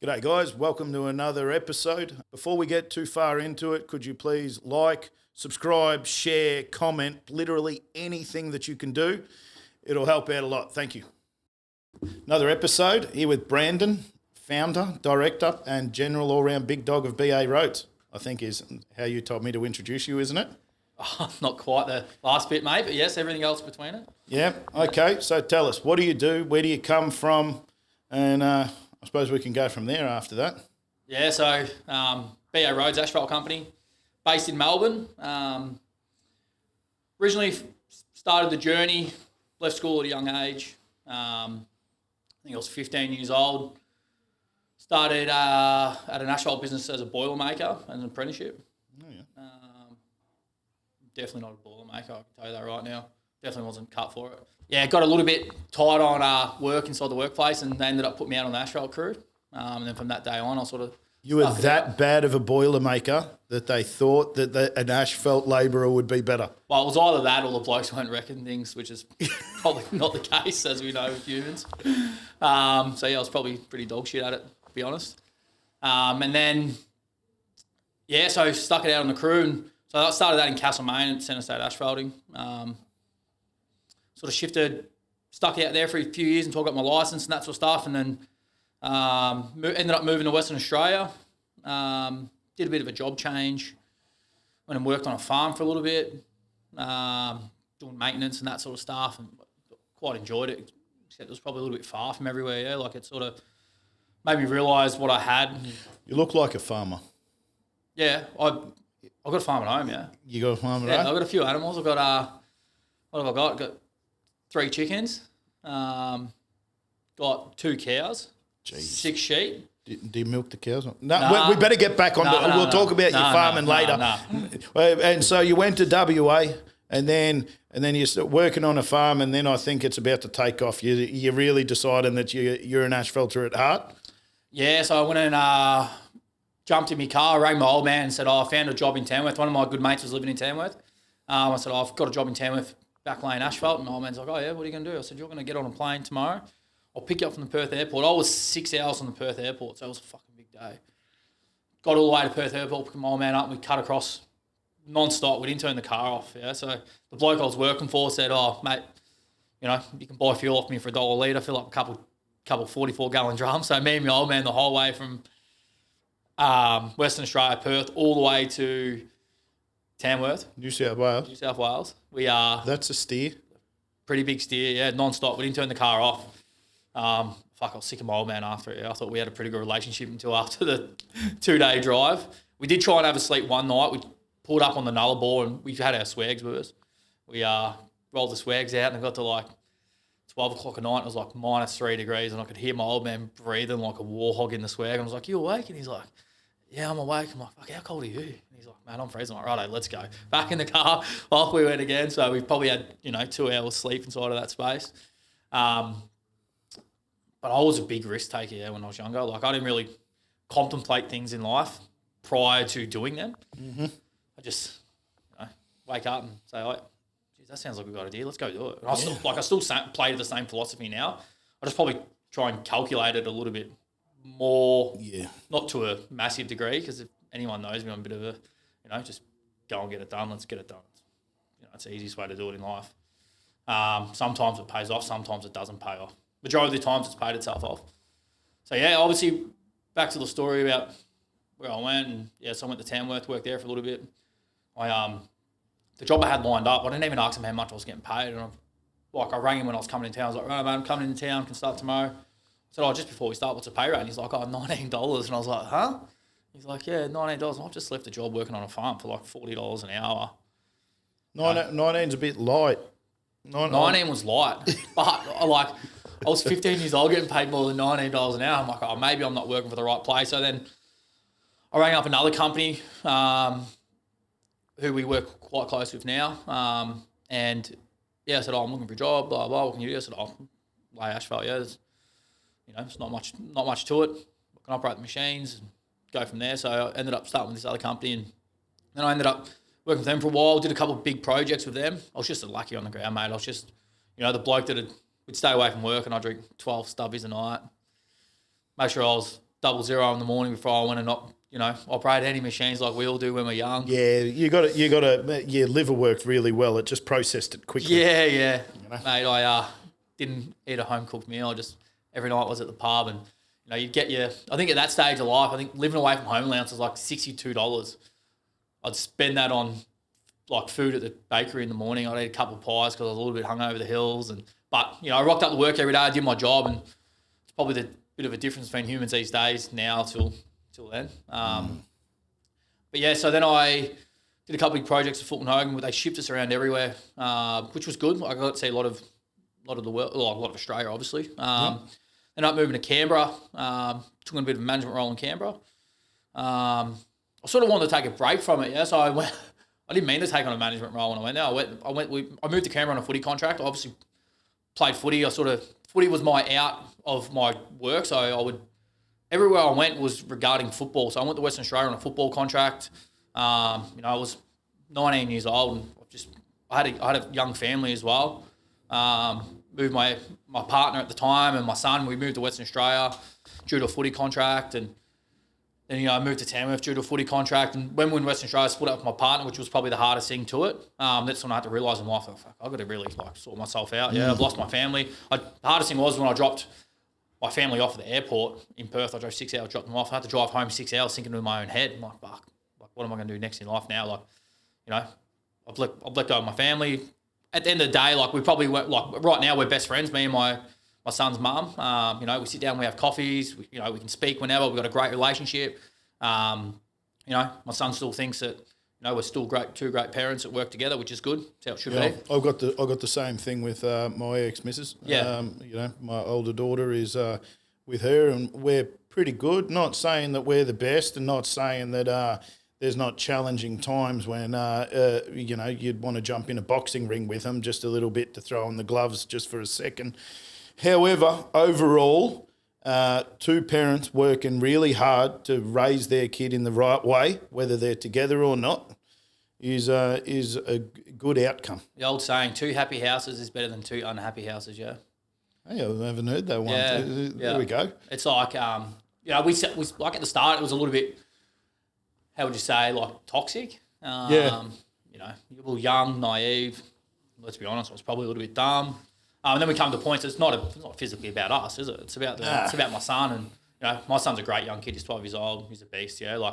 G'day guys, welcome to another episode. Before we get too far into it, could you please like, subscribe, share, comment, literally anything that you can do. It'll help out a lot. Thank you. Another episode here with Brandon, founder, director and general all-round big dog of BA Roads, I think is how you told me to introduce you, isn't it? Oh, not quite the last bit, mate, but yes, everything else between it. Yeah, okay. So tell us, what do you do? Where do you come from? And I suppose we can go from there after that. Yeah, so BA Roads Asphalt Company, based in Melbourne. Originally started the journey, left school at a young age. I think I was 15 years old. Started at an asphalt business as a boiler maker as an apprenticeship. Oh, yeah. Definitely not a boiler maker, I can tell you that right now. Definitely wasn't cut for it. Yeah, got a little bit tight on work inside the workplace, and they ended up putting me out on the asphalt crew. And then from that day on, I sort of... You were that bad of a boiler maker that they thought that an asphalt labourer would be better? Well, it was either that or the blokes weren't wrecking things, which is probably not the case, as we know with humans. So, yeah, I was probably pretty dog shit at it, to be honest. And then, yeah, so stuck it out on the crew. And so I started that in Castlemaine at Centre State Asphalting. Sort of shifted, stuck out there for a few years until I got my licence and that sort of stuff. And then ended up moving to Western Australia. Did a bit of a job change. Went and worked on a farm for a little bit, doing maintenance and that sort of stuff, and quite enjoyed it, except it was probably a little bit far from everywhere, yeah. Like, it sort of made me realise what I had. You look like a farmer. Yeah, I've got a farm at home, yeah. You got a farm at Yeah, home? I've got a few animals. I've got, what have I got? I've got 3 chickens, got 2 cows, Jeez. 6 sheep. Do you milk the cows? No, we better get back on. We'll talk about your farming later. And so you went to WA, and then you start working on a farm, and then I think it's about to take off. You're really deciding that you're an asphalter at heart. Yeah, so I went and jumped in my car, rang my old man and said, I found a job in Tamworth. One of my good mates was living in Tamworth. I said, I've got a job in Tamworth, back laying asphalt. And my old man's like, oh yeah, what are you going to do? I said, you're going to get on a plane tomorrow. I'll pick you up from the Perth airport. I was 6 hours from the Perth airport, so it was a fucking big day. Got all the way to Perth airport, picked my old man up, and we cut across non-stop. We didn't turn the car off, yeah. So the bloke I was working for said, oh, mate, you know, you can buy fuel off me for $1 a litre, fill up a couple 44-gallon drums. So me and my old man the whole way from Western Australia, Perth, all the way to Tamworth. New South Wales. We are... That's a steer. Pretty big steer, yeah, non-stop. We didn't turn the car off. I was sick of my old man after it. I thought we had a pretty good relationship until after the 2-day drive. We did try and have a sleep one night. We pulled up on the Nullarbor and we had our swags with us. We rolled the swags out and it got to like 12 o'clock at night. It was like -3 degrees and I could hear my old man breathing like a war hog in the swag. And I was like, you awake? And he's like, yeah, I'm awake. I'm like, fuck, how cold are you? And he's like, man, I'm freezing. I'm like, righto, let's go. Back in the car, off we went again. So we probably had, 2 hours sleep inside of that space. But I was a big risk taker, yeah, when I was younger. Like, I didn't really contemplate things in life prior to doing them. Mm-hmm. I just, wake up and say, oh, geez, that sounds like a good idea. Let's go do it. And I still play the same philosophy now. I just probably try and calculate it a little bit more, not to a massive degree, because if anyone knows me, I'm a bit of a, just go and get it done. Let's get it done. It's the easiest way to do it in life. Sometimes it pays off. Sometimes it doesn't pay off. Majority of the times it's paid itself off. So, yeah, obviously, back to the story about where I went. And, yeah, so I went to Tamworth, worked there for a little bit. The job I had lined up, I didn't even ask him how much I was getting paid. And I rang him when I was coming in town. I was like, right, mate, I'm coming into town, can start tomorrow. I said, just before we start, what's the pay rate? And he's like, $19. And I was like, huh? He's like, yeah, $19. I've just left a job working on a farm for like $40 an hour. 19's a bit light. 19 was light. But, I was 15 years old getting paid more than $19 an hour. I'm like, maybe I'm not working for the right place. So then I rang up another company who we work quite close with now. And, yeah, I said, I'm looking for a job, blah, blah. What can you do? I said, lay asphalt, yeah. There's not much to it. I can operate the machines and go from there. So I ended up starting with this other company. And then I ended up working with them for a while, did a couple of big projects with them. I was just lucky on the ground, mate. I was just, the bloke that would stay away from work and I'd drink 12 stubbies a night. Make sure I was 00 in the morning before I went and operate any machines like we all do when we're young. Yeah, your liver worked really well. It just processed it quickly. Yeah. Mate, I didn't eat a home cooked meal. I just every night was at the pub, and you'd get I think at that stage of life, I think living away from home allowance was like $62. I'd spend that on like food at the bakery in the morning. I'd eat a couple of pies because I was a little bit hungover the hills, but I rocked up to work every day. I did my job, and it's probably the bit of a difference between humans these days now till then. But yeah, so then I did a couple of projects at Fulton Hogan where they shipped us around everywhere, which was good. I got to see a lot of the world, like a lot of Australia, obviously. Ended up moving to Canberra. Took on a bit of a management role in Canberra. I sort of wanted to take a break from it, yeah. So I went. I didn't mean to take on a management role when I went there. I moved to Canberra on a footy contract. I obviously played footy. Footy was my out of my work, so I would. Everywhere I went was regarding football. So I went to Western Australia on a football contract. I was 19 years old, and I had a young family as well. Moved my partner at the time and my son. We moved to Western Australia due to a footy contract, and then I moved to Tamworth due to a footy contract. And when we were in Western Australia, I split up with my partner, which was probably the hardest thing to it. That's when I had to realise in life, I've got to really sort myself out. Yeah, I've lost my family. The hardest thing was when I dropped my family off at the airport in Perth. I drove 6 hours, dropped them off. I had to drive home 6 hours thinking in my own head. I'm like, fuck, what am I going to do next in life now? I've let go of my family. At the end of the day, we probably went, right now we're best friends, me and my son's mum. We sit down, we have coffees, we can speak whenever. We've got a great relationship. My son still thinks that, we're still two great parents that work together, which is good. That's how it should be. I've got the same thing with my ex-missus. Yeah. My older daughter is with her, and we're pretty good. Not saying that we're the best, and not saying that there's not challenging times when you'd want to jump in a boxing ring with them just a little bit to throw on the gloves just for a second. However, overall, two parents working really hard to raise their kid in the right way, whether they're together or not, is a good outcome. The old saying, 2 happy houses is better than 2 unhappy houses, yeah. Hey, I haven't heard that one. Yeah, there we go. It's like, we like at the start, it was a little bit, how would you say, toxic. Yeah. You were young, naive. Let's be honest, I was probably a little bit dumb. And then we come to points. It's not physically about us, is it? It's about it's about my son, and my son's a great young kid. He's 12 years old. He's a beast. Yeah,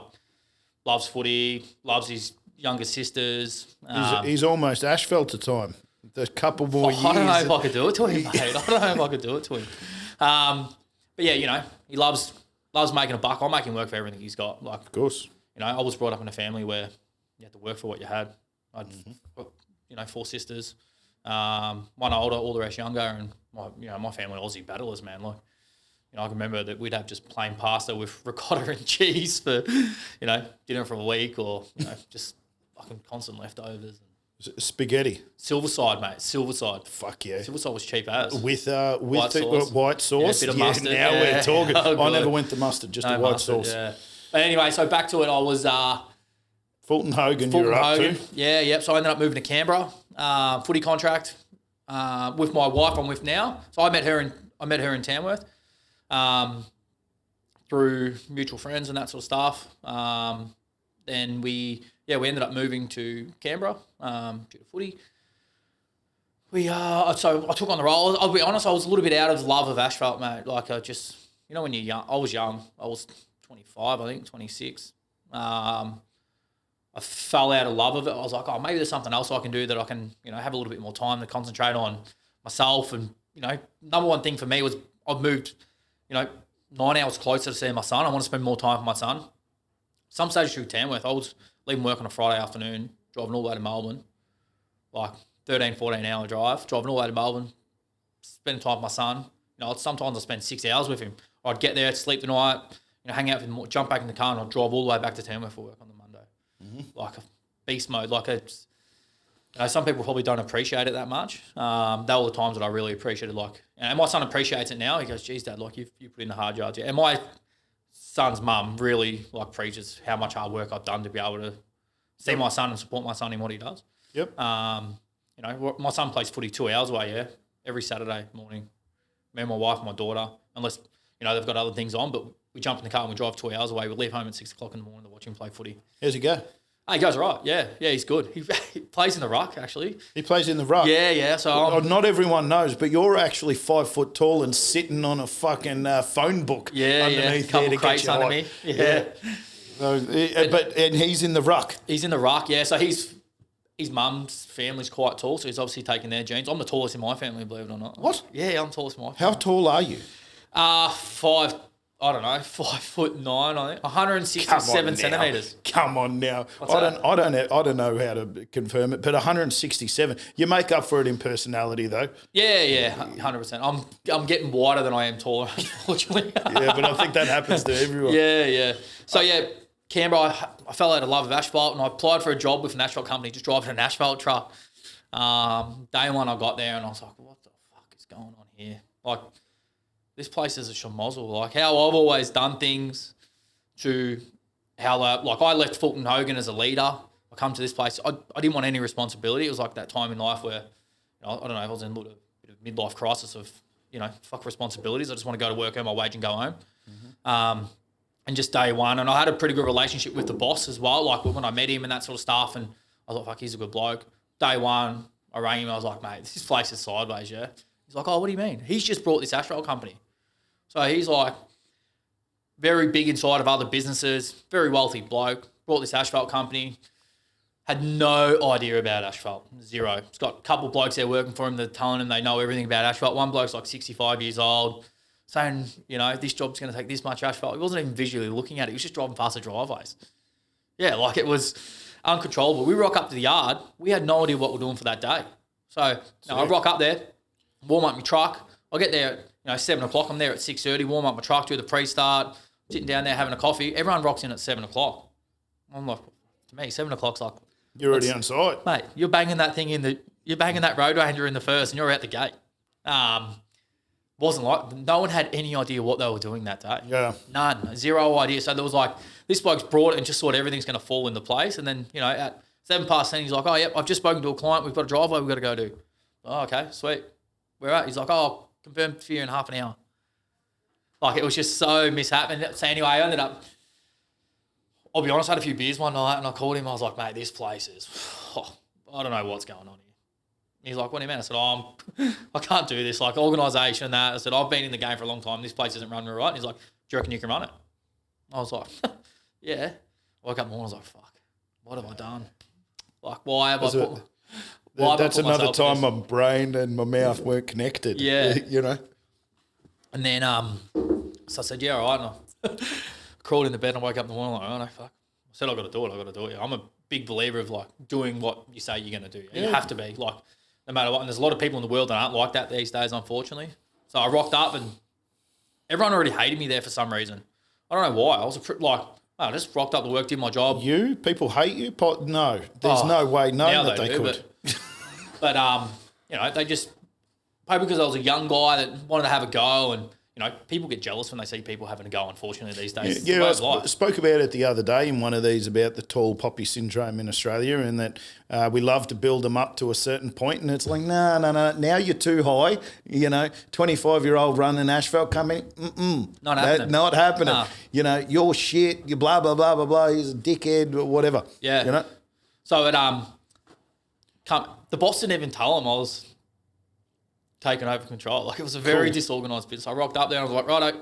loves footy, loves his younger sisters. He's almost Ashfelter time. The couple more years. I don't know if I could do it to him, mate. I don't know if I could do it to him. But yeah, he loves making a buck. I make him work for everything he's got. Of course. I was brought up in a family where you had to work for what you had. I had 4 sisters. One older, all the rest younger, and my family Aussie battlers, man. I can remember that we'd have just plain pasta with ricotta and cheese for, dinner for a week, or just fucking constant leftovers. Spaghetti. Silverside, mate. Silverside. Fuck yeah. Silverside was cheap as. With white sauce. Yeah, a bit of mustard. Now we're talking. Oh, I never went to mustard, just a white mustard, sauce. Yeah. But anyway, so back to it. I was Fulton Hogan. You were up to. Yeah, yep. So I ended up moving to Canberra. Footy contract with my wife I'm with now. So I met her in Tamworth through mutual friends and that sort of stuff. Then we ended up moving to Canberra due to footy. So I took on the role. I'll be honest, I was a little bit out of love of asphalt, mate. When you're young, I was young. I was 25, I think, 26. I fell out of love of it. I was like, maybe there's something else I can do that I can, have a little bit more time to concentrate on myself. And, number one thing for me was I've moved, 9 hours closer to seeing my son. I want to spend more time with my son. Some stage through Tamworth, I was leaving work on a Friday afternoon, driving all the way to Melbourne, 13, 14-hour drive, driving all the way to Melbourne, spending time with my son. Sometimes I spend 6 hours with him. I'd get there, sleep the night, hang out with him, jump back in the car, and I'd drive all the way back to Tamworth for work on the Monday. Mm-hmm. Like a beast mode. Some people probably don't appreciate it that much. They were the times that I really appreciated. And my son appreciates it now. He goes, "Geez, Dad, you put in the hard yards." And my son's mum really preaches how much hard work I've done to be able to see my son and support my son in what he does. Yep. My son plays footy 2 hours away. Yeah, every Saturday morning. Me and my wife and my daughter, unless they've got other things on, but we jump in the car and we drive 2 hours away. We leave home at 6 o'clock in the morning to watch him play footy. How's he go? Oh, he goes all right. Yeah, he's good. He plays in the ruck, actually. He plays in the ruck. Yeah. So not everyone knows, but you're actually 5 foot tall and sitting on a fucking phone book underneath there to get you under high. me. Yeah. So, and he's in the ruck. He's in the ruck, yeah. So his mum's family's quite tall, so he's obviously taking their genes. I'm the tallest in my family, believe it or not. What? Yeah, I'm the tallest in my family. How tall are you? 5'9", I think. 167 centimetres. Come on now. What's I that? don't know how to confirm it, but 167. You make up for it in personality though. Yeah, 100%. I'm getting wider than I am taller, unfortunately. Yeah, but I think that happens to everyone. Yeah. So Canberra, I fell out of love of asphalt, and I applied for a job with an asphalt company, just driving an asphalt truck. Day one I got there and I was like, what the fuck is going on here? Like, this place is a schmozzle. Like, how I've always done things to how, like, I left Fulton Hogan as a leader. I come to this place. I didn't want any responsibility. It was like that time in life where, I don't know, I was in a little bit of midlife crisis of, fuck responsibilities. I just want to go to work, earn my wage and go home. Mm-hmm. And just day one. And I had a pretty good relationship with the boss as well, like when I met him and that sort of stuff. And I thought, fuck, he's a good bloke. Day one, I rang him. I was like, mate, this place is sideways, yeah? He's like, oh, what do you mean? He's just brought this asphalt company. So he's like very big inside of other businesses, very wealthy bloke, brought this asphalt company, had no idea about asphalt, zero. He's got a couple of blokes there working for him that are telling him they know everything about asphalt. One bloke's like 65 years old, saying, this job's going to take this much asphalt. He wasn't even visually looking at it. He was just driving past the driveways. Yeah, like it was uncontrollable. We rock up to the yard. We had no idea what we're doing for that day. So I rock up there, warm up my truck. I get there at 7 o'clock. I'm there at 6:30, warm up my truck, do the pre-start, sitting down there having a coffee. Everyone rocks in at 7 o'clock. I'm like, to me, 7 o'clock's like... You're already on site. Mate, you're banging that thing you're banging that road ranger in the first and you're out the gate. Wasn't like, no one had any idea what they were doing that day. Yeah. None. Zero idea. So there was like, this bloke's brought it and just thought everything's going to fall into place. And then, at 10:07, he's like, oh, yep, I've just spoken to a client. We've got a driveway we've got to go do. Oh, okay, sweet. Where at? He's like, oh, confirm for you in half an hour. Like, it was just so mishap. So anyway, I ended up, I'll be honest, I had a few beers one night and I called him. I was like, mate, this place is, I don't know what's going on here. He's like, what do you mean? I said, I can't do this. Like, organisation and that. I said, I've been in the game for a long time. This place isn't running right. And he's like, do you reckon you can run it? I was like, yeah. I woke up in the morning, I was like, fuck, what have I done? Like, why have I put... That's another time my brain and my mouth weren't connected. Yeah. And then, so I said, yeah, all right. And I crawled into bed and I woke up in the morning like, oh, no, fuck. I said, I got to do it. Yeah. I'm a big believer of, like, doing what you say you're going to do. Yeah. You have to be, like, no matter what. And there's a lot of people in the world that aren't like that these days, unfortunately. So I rocked up and everyone already hated me there for some reason. I don't know why. I was I just rocked up to work, did my job. People hate you? No. There's no way that they could. But they just, probably because I was a young guy that wanted to have a go, and people get jealous when they see people having a go. Unfortunately, these days, I spoke about it the other day in one of these about the tall poppy syndrome in Australia, and that we love to build them up to a certain point, and it's like, no, now you're too high. 25-year-old running an asphalt company, not happening. Not happening. No. You're shit. You blah blah blah blah blah. He's a dickhead or whatever. Yeah. So the boss didn't even tell him I was taking over control. Like, it was a very disorganised business. I rocked up there and I was like, righto.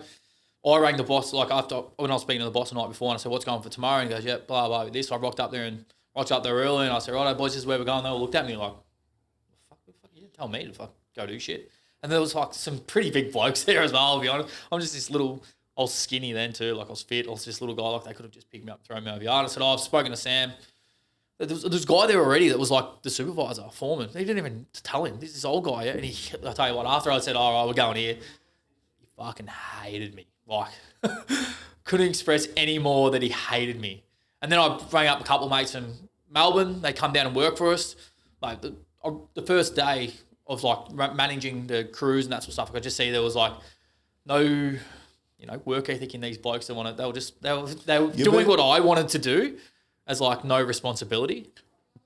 I rang the boss, like, after, when I was speaking to the boss the night before, and I said, what's going for tomorrow? And he goes, yeah, blah, blah, this. So I rocked up there early and I said, righto, boys, this is where we're going. They all looked at me like, fuck, you didn't tell me to go do shit. And there was, like, some pretty big blokes there as well, I'll be honest. I'm just this little, I was skinny then too, like I was fit. I was this little guy, like they could have just picked me up and thrown me over the yard. I said, I've spoken to Sam. There was a guy there already that was like the supervisor, foreman. He didn't even tell him. This old guy, yeah? And I tell you what, after I said, all right, we're going here, he fucking hated me. Like, couldn't express any more that he hated me. And then I rang up a couple of mates from Melbourne. They come down and work for us. Like, the first day of like managing the crews and that sort of stuff, I could just see there was like no, work ethic in these blokes. They were doing what I wanted to do. As like no responsibility.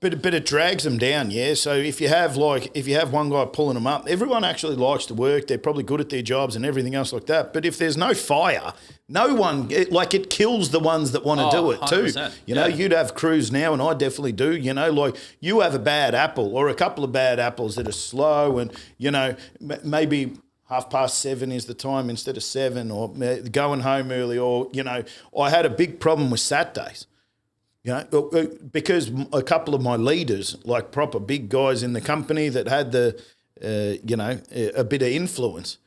But it drags them down, yeah. So if you have one guy pulling them up, everyone actually likes to work. They're probably good at their jobs and everything else like that. But if there's no fire, no one it kills the ones that want to do it too. 100%. You know, you'd have crews now, and I definitely do. You know, like you have a bad apple or a couple of bad apples that are slow, and you know maybe 7:30 is the time instead of 7, or going home early, or you know, I had a big problem with Saturdays. You know, because a couple of my leaders, like proper big guys in the company that had a bit of influence,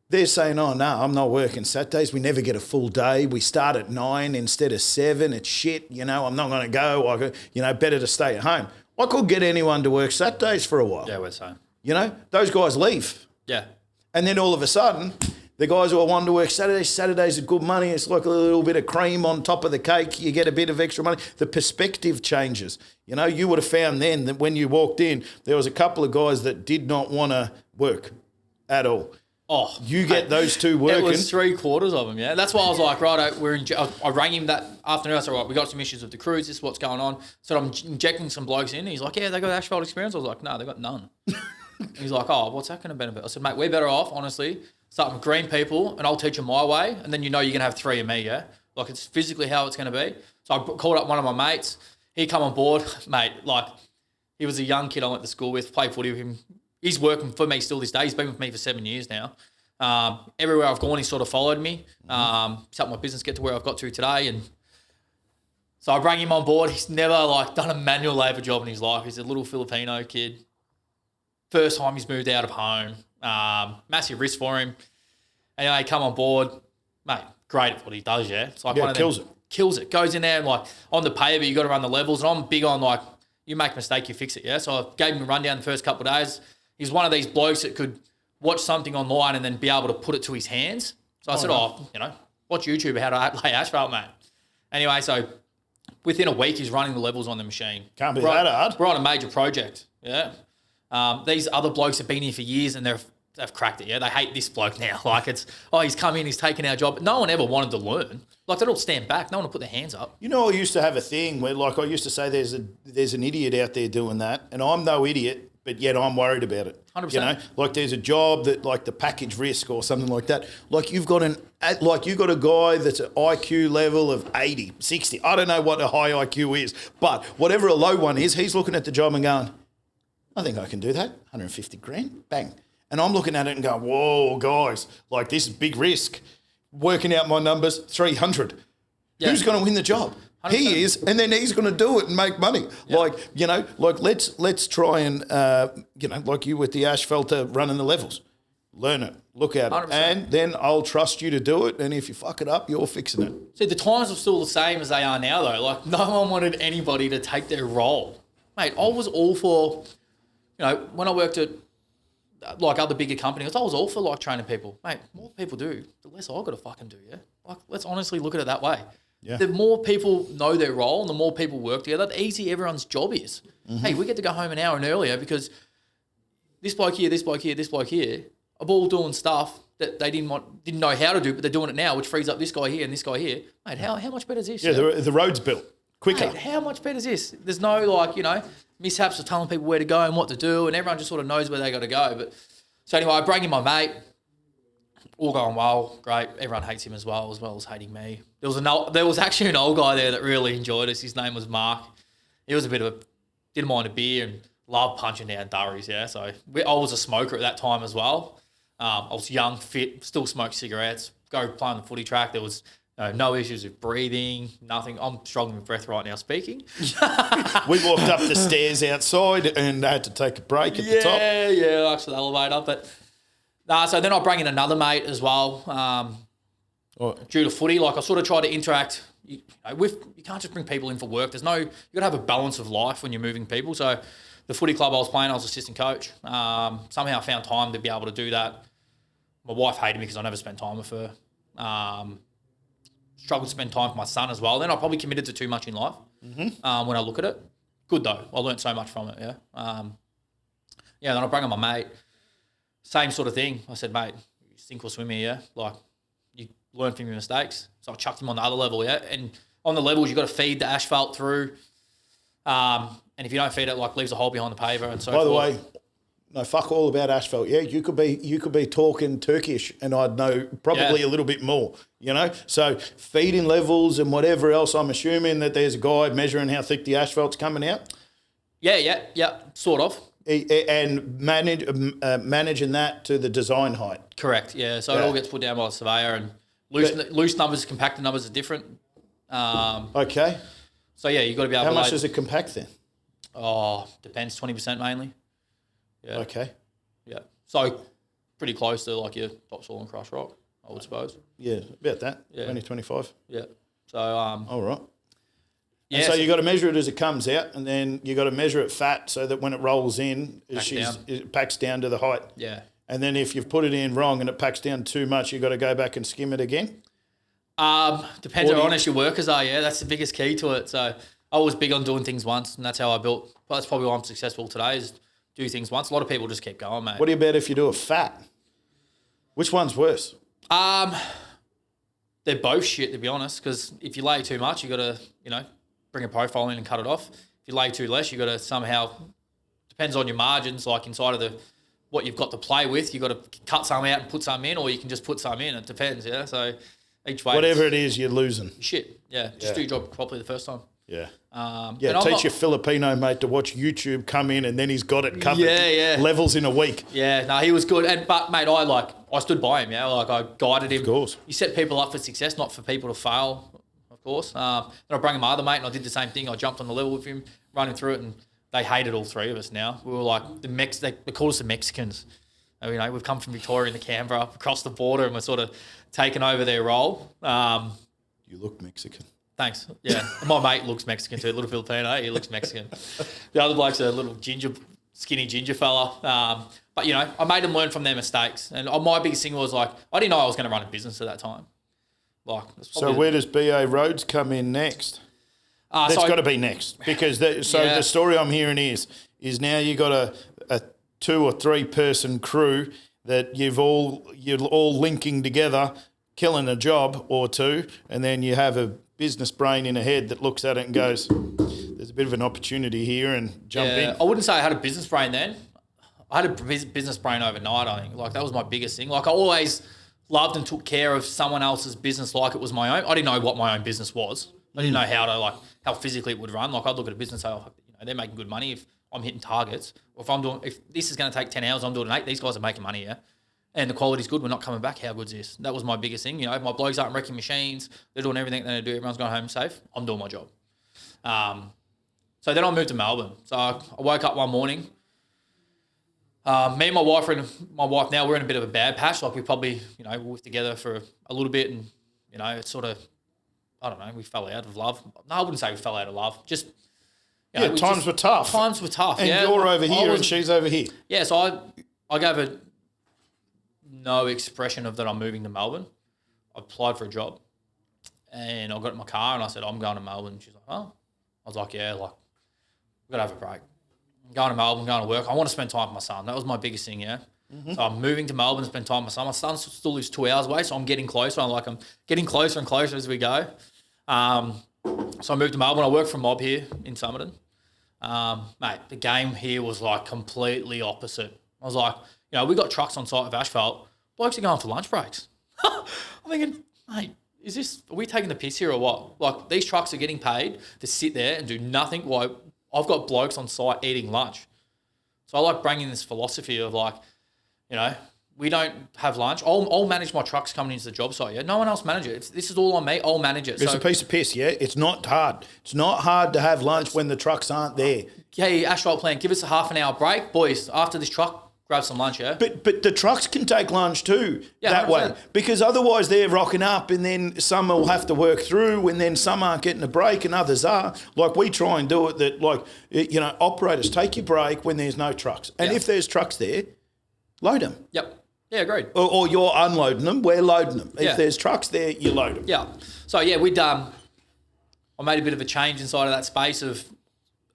they're saying, oh, no, I'm not working Saturdays. We never get a full day. We start at 9 instead of 7. It's shit. You know, I'm not going to go. Better to stay at home. I couldn't get anyone to work Saturdays for a while. Yeah, we're saying. You know, those guys leave. Yeah. And then all of a sudden, the guys who are wanting to work Saturdays are good money. It's like a little bit of cream on top of the cake. You get a bit of extra money. The perspective changes. You know, you would have found then that when you walked in, there was a couple of guys that did not want to work at all. Oh, you get those two working. It was 3/4 of them, yeah. That's why I was like, right, I rang him that afternoon. I said, right, we got some issues with the crews. This is what's going on. So I'm injecting some blokes in. He's like, yeah, they got asphalt experience. I was like, no, they got none. He's like, oh, what's that going to benefit? I said, mate, we're better off, honestly, starting with green people, and I'll teach them my way, and then you know you're going to have 3 of me, yeah? Like, it's physically how it's going to be. So I called up one of my mates. He come on board. Mate, like, he was a young kid I went to school with, played footy with him. He's working for me still this day. He's been with me for 7 years now. Everywhere I've gone, he sort of followed me. He's helped my business get to where I've got to today, and so I bring him on board. He's never, like, done a manual labour job in his life. He's a little Filipino kid. First time he's moved out of home. Massive risk for him. Anyway, come on board. Mate, great at what he does, yeah? It's like one of them. Kills it. Goes in there and, like, on the paver, you got to run the levels. And I'm big on, like, you make a mistake, you fix it, yeah? So I gave him a rundown the first couple of days. He's one of these blokes that could watch something online and then be able to put it to his hands. So I said, watch YouTube how to lay asphalt, mate. Anyway, so within a week, he's running the levels on the machine. Can't be that hard. We're on a major project, yeah? These other blokes have been here for years and they've cracked it, yeah? They hate this bloke now. Like, it's, he's come in, he's taken our job. No one ever wanted to learn. Like, they'd all stand back. No one would put their hands up. You know, I used to have a thing where, like, I used to say there's an idiot out there doing that, and I'm no idiot, but yet I'm worried about it. 100%. You know, like there's a job that, like the package risk or something like that. Like you've got a guy that's an IQ level of 80, 60. I don't know what a high IQ is, but whatever a low one is, he's looking at the job and going, I think I can do that. 150 grand, bang. And I'm looking at it and going, whoa, guys, like this is big risk. Working out my numbers, 300. Yeah. Who's going to win the job? 100%. He is, and then he's going to do it and make money. Yep. Like, you know, like let's try and, you know, like you with the asphalter running the levels. Learn it, look at 100%. It, and then I'll trust you to do it. And if you fuck it up, you're fixing it. See, the times are still the same as they are now, though. Like, no one wanted anybody to take their role. Mate, I was all for, you know, when I worked at, like, other bigger companies, I was all for, like, training people. Mate, the more people do, the less I got to fucking do, yeah? Like, let's honestly look at it that way. Yeah. The more people know their role and the more people work together, the easier everyone's job is. Mm-hmm. Hey, we get to go home an hour earlier because this bloke here, this bloke here, this bloke here are all doing stuff that they didn't know how to do, but they're doing it now, which frees up this guy here and this guy here. Mate, how much better is this? Yeah, the road's built quicker. Mate, how much better is this? There's no, like, you know, mishaps of telling people where to go and what to do, and everyone just sort of knows where they got to go. But so anyway, I bring in my mate. All going well, great. Everyone hates him as well as hating me. There was actually an old guy there that really enjoyed us. His name was Mark. He was didn't mind a beer and loved punching down durries, yeah. So I was a smoker at that time as well. I was young, fit, still smoked cigarettes, go play on the footy track. There was no issues with breathing, nothing. I'm struggling with breath right now speaking. We walked up the stairs outside and had to take a break at the top. Yeah, actually the elevator, but... so then I bring in another mate as well, due to footy. Like, I sort of try to interact. You can't just bring people in for work. You got to have a balance of life when you're moving people. So the footy club I was playing, I was assistant coach. Somehow I found time to be able to do that. My wife hated me because I never spent time with her. Struggled to spend time with my son as well. Then I probably committed to too much in life when I look at it. Good though. I learned so much from it, yeah. Then I bring in my mate. Same sort of thing. I said, mate, you sink or swim here, yeah? Like, you learn from your mistakes. So I chucked him on the other level, yeah? And on the levels, you've got to feed the asphalt through. And if you don't feed it, like leaves a hole behind the paver and so By the forth. way, no, fuck all about asphalt. Yeah, you could be talking Turkish, and I'd know probably a little bit more. You know, so feeding levels and whatever else. I'm assuming that there's a guy measuring how thick the asphalt's coming out. Yeah, sort of. And managing that to the design height. Correct. Yeah. So it all gets put down by the surveyor, and loose numbers, compacted numbers are different. Okay. So yeah, you've got to be able. How to much does it compact then? Oh, depends. 20% mainly. Yeah. Okay. Yeah. So pretty close to like your topsoil and crushed rock, I would suppose. Yeah, about that. Yeah. 20, 25. Yeah. So all right. Yeah. And so you got to measure it as it comes out, and then you got to measure it fat so that when it rolls in, it packs down to the height. Yeah. And then if you've put it in wrong and it packs down too much, you got to go back and skim it again. Depends how honest your workers are. Yeah, that's the biggest key to it. So I was big on doing things once, and that's how I built. Well, that's probably why I'm successful today. Is do things once. A lot of people just keep going, mate. What about if you do it fat? Which one's worse? They're both shit, to be honest. Because if you lay too much, you got to bring a profile in and cut it off. If you lay too less, you got to somehow. Depends on your margins, like inside of what you've got to play with. You got to cut some out and put some in, or you can just put some in. It depends, yeah. So each way, whatever it is, you're losing. Shit, yeah. Just do your job properly the first time. Yeah. Teach your Filipino mate to watch YouTube come in, and then he's got it covered. Yeah. Levels in a week. Yeah, no, he was good. But mate, I stood by him. Yeah, like I guided him. Of course. You set people up for success, not for people to fail. Of course. Then I brought my other mate, and I did the same thing. I jumped on the level with him, running through it, and they hated all three of us. Now we were like they called us the Mexicans. And, we've come from Victoria into Canberra, across the border, and we're sort of taking over their role. You look Mexican. Thanks. Yeah. My mate looks Mexican too, little Filipino. He looks Mexican. The other bloke's a little skinny ginger fella. But, I made them learn from their mistakes. And my biggest thing was I didn't know I was going to run a business at that time. So where does BA Roads come in next? That's got to be next. Because the story I'm hearing is now you got a 2 or 3 person crew that you're all linking together, killing a job or two, and then you have a business brain in a head that looks at it and goes, there's a bit of an opportunity here, and jump in. I wouldn't say I had a business brain then. I had a business brain overnight, I think. That was my biggest thing. I always loved and took care of someone else's business like it was my own. I didn't know what my own business was. I didn't know how physically it would run. I'd look at a business and say, they're making good money if I'm hitting targets. Or if this is going to take 10 hours, I'm doing 8. These guys are making money, yeah. And the quality's good. We're not coming back. How good's this? That was my biggest thing. My blokes aren't wrecking machines. They're doing everything they're going to do. Everyone's going home safe. I'm doing my job. So then I moved to Melbourne. So I woke up one morning. Me and my wife now, we're in a bit of a bad patch. We probably, we were together for a little bit, and, it's sort of, I don't know, we fell out of love. No, I wouldn't say we fell out of love. Just, times were tough. Times were tough, and you're over here and she's over here. Yeah, so I gave her no expression of that I'm moving to Melbourne. I applied for a job, and I got in my car and I said, I'm going to Melbourne. She's like, oh. I was like, yeah, we've got to have a break. I'm going to Melbourne, going to work. I want to spend time with my son. That was my biggest thing, yeah. Mm-hmm. So I'm moving to Melbourne to spend time with my son. My son still lives 2 hours away, so I'm getting closer. I'm getting closer and closer as we go. So I moved to Melbourne. I work for a mob here in Somerton. Mate, the game here was completely opposite. I was like, we got trucks on site of asphalt. Blokes are going for lunch breaks. I'm thinking, mate, are we taking the piss here or what? These trucks are getting paid to sit there and do nothing while I've got blokes on site eating lunch. So I like bringing this philosophy of we don't have lunch. I'll manage my trucks coming into the job site, yeah? No one else manage it. This is all on me. I'll manage it. It's a piece of piss, yeah? It's not hard. It's not hard to have lunch when the trucks aren't there. Hey, asphalt plan, give us a half an hour break. Boys, after this truck, grab some lunch, yeah? But the trucks can take lunch too, that 100%. Way. Because otherwise they're rocking up, and then some will have to work through, and then some aren't getting a break and others are. We try and do it that, operators, take your break when there's no trucks. And if there's trucks there, load them. Yep. Yeah, agreed. Or you're unloading them, we're loading them. If there's trucks there, you load them. Yeah. So, I made a bit of a change inside of that space of,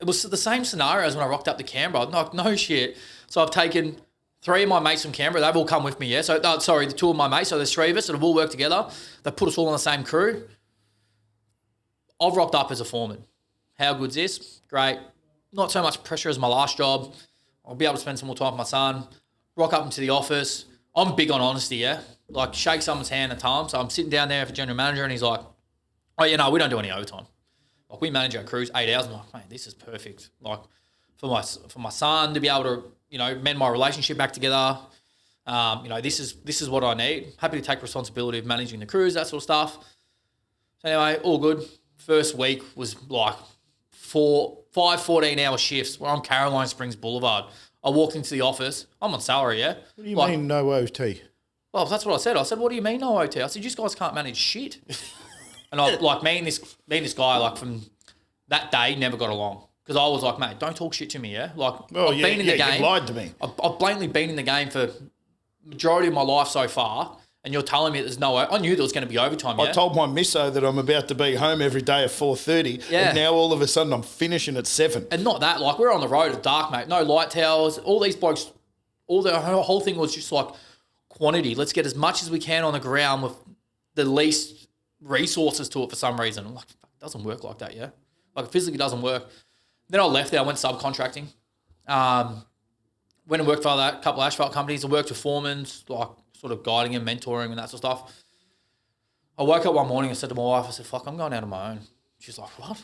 it was the same scenario as when I rocked up to Canberra. No shit. So I've taken 3 of my mates from Canberra. They've all come with me, yeah? So, the 2 of my mates. So there's 3 of us that have all worked together. They put us all on the same crew. I've rocked up as a foreman. How good's this? Great. not so much pressure as my last job. I'll be able to spend some more time with my son, rock up into the office. I'm big on honesty, yeah? Like, shake someone's hand at times. So I'm sitting down there for general manager and he's like, oh, yeah, no, we don't do any overtime. Like, we manage our crews 8 hours. I'm like, man, this is perfect. Like, for my son to be able to, you know, mend my relationship back together. You know, this is what I need. Happy to take responsibility of managing the crews, that sort of stuff. So anyway, all good. First week was like 5 14-hour shifts. We're on Caroline Springs Boulevard. I walked into the office. I'm on salary, yeah? What do you mean no OT? Well, that's what I said. I said, what do you mean no OT? I said, you guys can't manage shit. And I, like, me and this guy, like, from that day, never got along. Because I was like, mate, don't talk shit to me, yeah? Like, I've been in the game. You lied to me. I've blatantly been in the game for majority of my life so far, and you're telling me there's no... I knew there was going to be overtime, yeah? I told my misso that I'm about to be home every day at 4:30, and now all of a sudden I'm finishing at 7. And not that, like, we're on the road at dark, mate. No light towers. All these blokes, the whole thing was just like quantity. Let's get as much as we can on the ground with the least resources to it for some reason. I'm like, fuck, it doesn't work like that, yeah? Like, it physically doesn't work. Then I left there. I went subcontracting. Went and worked for a couple of asphalt companies. I worked with foremen, like, sort of guiding them, mentoring and that sort of stuff. I woke up one morning and said to my wife, I said, fuck, I'm going out on my own. She's like, what? I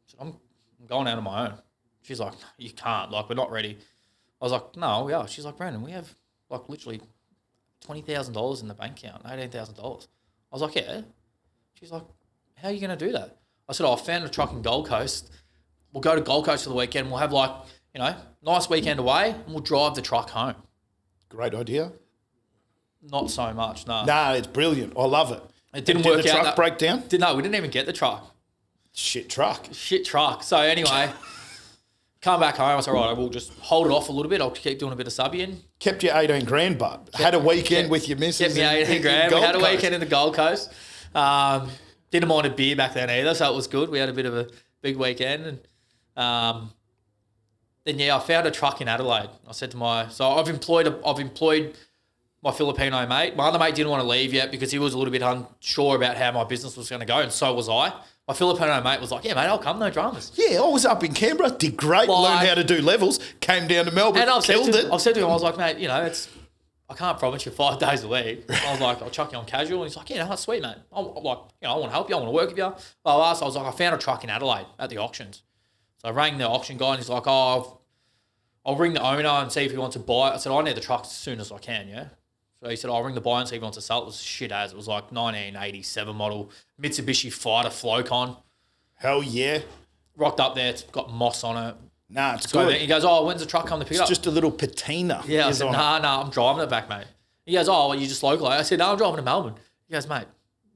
said, I'm going out on my own. She's like, you can't. Like, we're not ready. I was like, no, we are. She's like, Brandon, we have, like, literally $20,000 in the bank account, $18,000. I was like, yeah. She's like, how are you going to do that? I said, I found a truck in Gold Coast. We'll go to Gold Coast for the weekend. We'll have, like, you know, nice weekend away, and we'll drive the truck home. Great idea. Not so much, no. Nah, it's brilliant. I love it. It didn't work out. Did the truck break down? No, we didn't even get the truck. Shit truck. So anyway, come back home. I said, all right, we'll just hold it off a little bit. I'll keep doing a bit of subbing. Kept you 18 grand, but had a weekend with your missus. Kept me 18 grand. We had a weekend in the Gold Coast. Didn't mind a beer back then either, so it was good. We had a bit of a big weekend. And then, yeah, I found a truck in Adelaide. I said to I've employed my Filipino mate. My other mate didn't want to leave yet because he was a little bit unsure about how my business was going to go, and so was I. My Filipino mate was like, yeah, mate, I'll come, no dramas. Yeah, I was up in Canberra, did great, learned how to do levels, came down to Melbourne, and I've said to him, I was like, mate, you know, I can't promise you 5 days a week. I was like, I'll chuck you on casual. And he's like, yeah, no, that's sweet, mate. I'm like, you know, I want to help you. I want to work with you. Blah. So I was like, I found a truck in Adelaide at the auctions. So I rang the auction guy and he's like, oh, I'll ring the owner and see if he wants to buy it. I said, I need the truck as soon as I can, yeah? So he said, I'll ring the buyer and see if he wants to sell it. It was shit as. It was like 1987 model Mitsubishi Fighter Flowcon. Hell yeah. Rocked up there. It's got moss on it. Nah, it's good. He goes, oh, when's the truck come to pick it up? It's just a little patina. Yeah, I said, nah, I'm driving it back, mate. He goes, oh, well, you just local. I said, no, I'm driving to Melbourne. He goes, mate,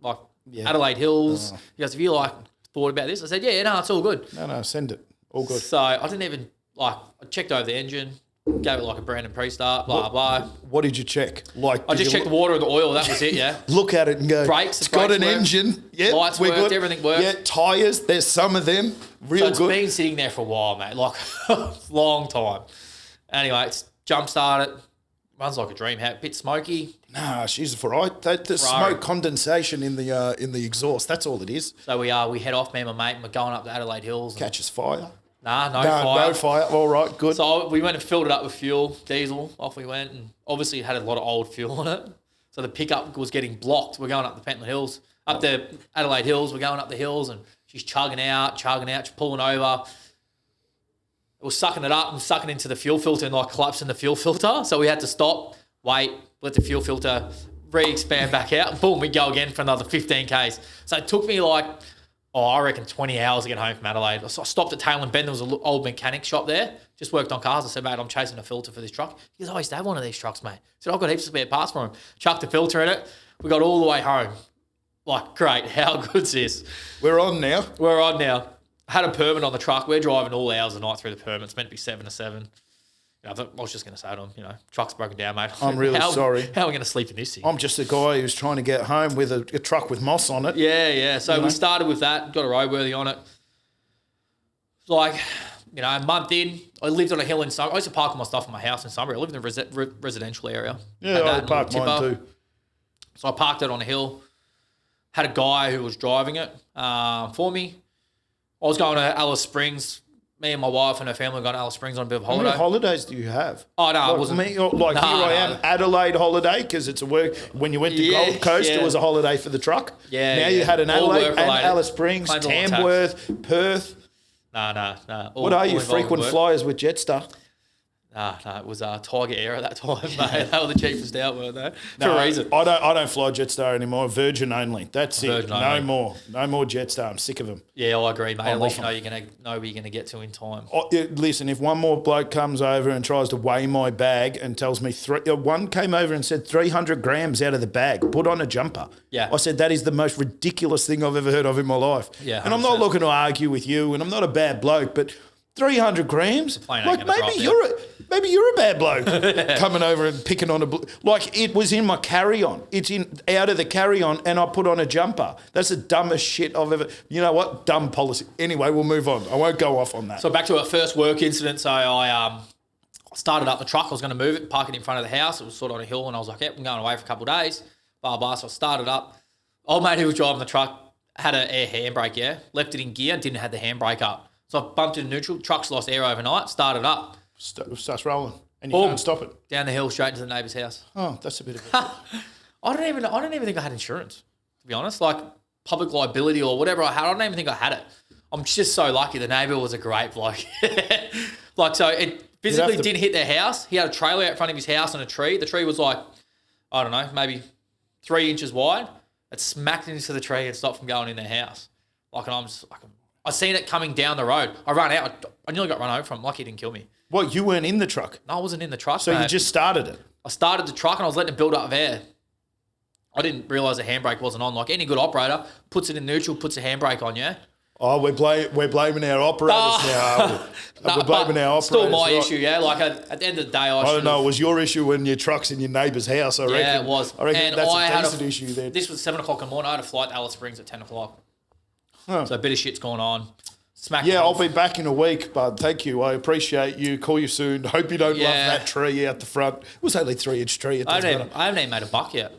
like Adelaide Hills. He goes, have you like thought about this? I said, yeah, no, it's all good. No, send it. All good. So I didn't even, I checked over the engine, gave it like a Brandon pre-start, blah. What did you check? I just checked the water and the oil, that was it, yeah. Look at it and go, brakes got an worked. engine. Yeah, lights we're worked, good. everything worked. Yeah, tyres, there's some of them. Real so it's been sitting there for a while, mate, like a long time. Anyway, it's jump-started, runs like a dream, a bit smoky. Nah, she's all right. The smoke condensation in the exhaust, that's all it is. So we head off, me and my mate, and we're going up the Adelaide Hills. Catches fire. Nah, no fire. No fire. All right, good. So we went and filled it up with fuel, diesel. Off we went, and obviously it had a lot of old fuel on it. So the pickup was getting blocked. We're going up the Pentland Hills, up the Adelaide Hills. We're going up the hills, and she's chugging out. She's pulling over. It was sucking it up and sucking into the fuel filter and like collapsing the fuel filter. So we had to stop, wait, let the fuel filter re-expand back out, and boom, we go again for another 15 Ks. So it took me like, I reckon 20 hours to get home from Adelaide. So I stopped at Tailem Bend. There was an old mechanic shop there. Just worked on cars. I said, mate, I'm chasing a filter for this truck. He goes, I used to have one of these trucks, mate. I said, I've got heaps of spare parts for him. Chucked the filter in it. We got all the way home. Like, great. How good's this? We're on now. I had a permit on the truck. We're driving all hours of the night through the permit. It's meant to be 7 to 7. I was just going to say to him, truck's broken down, mate. I'm really sorry. How are we going to sleep in this thing? I'm just a guy who's trying to get home with a truck with moss on it. Yeah. So we started with that, got a roadworthy on it. Like, a month in, I lived on a hill in Sunbury. I used to park all my stuff in my house in Sunbury. I lived in a residential area. Yeah, I parked mine too. So I parked it on a hill. Had a guy who was driving it for me. I was going to Alice Springs me and my wife and her family got to Alice Springs on a bit of How many holiday. holidays do you have? Oh, no, it Like, wasn't. here I am, Adelaide holiday, because it's a work. When you went to Yeah, Gold Coast, yeah. it was a holiday for the truck. Yeah, Now yeah. you had an All Adelaide and work-related. Alice Springs, Claimed all the tax. Tamworth, Perth. Nah. What are you, involved frequent work. flyers with Jetstar? Nah, it was Tiger Air at that time, mate. They were the cheapest out, weren't they? For No, a reason. I don't fly Jetstar anymore. Virgin only. That's Virgin it. only. No more Jetstar. I'm sick of them. Yeah, I agree, mate. At least off you know where you're gonna get to in time. Oh, listen, if one more bloke comes over and tries to weigh my bag and tells me one came over and said 300 grams out of the bag, put on a jumper. Yeah. I said that is the most ridiculous thing I've ever heard of in my life. Yeah, and I'm not 100%. looking to argue with you, and I'm not a bad bloke, but 300 grams, plane ain't like gonna drop maybe you're a bad bloke coming over and picking on like it was in my carry-on. It's out of the carry-on, and I put on a jumper. That's the dumbest shit I've ever. You know what? Dumb policy. Anyway, we'll move on. I won't go off on that. So back to our first work incident. So I started up the truck. I was going to move it, park it in front of the house. It was sort of on a hill, and I was like, "Yep, I'm going away for a couple of days." Blah blah. So I started up. Old mate who was driving the truck had an air handbrake. Yeah, left it in gear, didn't have the handbrake up. So I bumped into neutral. Truck's lost air overnight. Started up. Starts rolling, and you Boom. can't stop it. Down the hill, straight into the neighbour's house. Oh, that's a bit of it. I don't even think I had insurance, to be honest. Like public liability or whatever I had, I don't even think I had it. I'm just so lucky. The neighbour was a great bloke. Like, so it physically didn't hit their house. He had a trailer out front of his house and a tree. The tree was like, I don't know, maybe 3 inches wide. It smacked into the tree and stopped from going in their house. Like, and I'm just like, I seen it coming down the road. I ran out. I nearly got run over from. Lucky it didn't kill me. What, you weren't in the truck? No, I wasn't in the truck. So mate. you just started it? I started the truck and I was letting it build up air. I didn't realise the handbrake wasn't on. Like any good operator, puts it in neutral, puts a handbrake on, yeah? Oh, we're blaming our operators now. We're blaming our operators. Still my right? issue, yeah? Like at the end of the day, I don't know. It was your issue when your truck's in your neighbour's house, I reckon. Yeah, it was. I reckon And that's I a had decent issue there. This was 7 o'clock in the morning. I had a flight to Alice Springs at 10 o'clock. Huh. So a bit of shit's going on. Smack. Yeah, I'll be back in a week, bud. Thank you. I appreciate you. Call you soon. Hope you don't love that tree out the front. It was only 3-inch tree. I haven't even made a buck yet.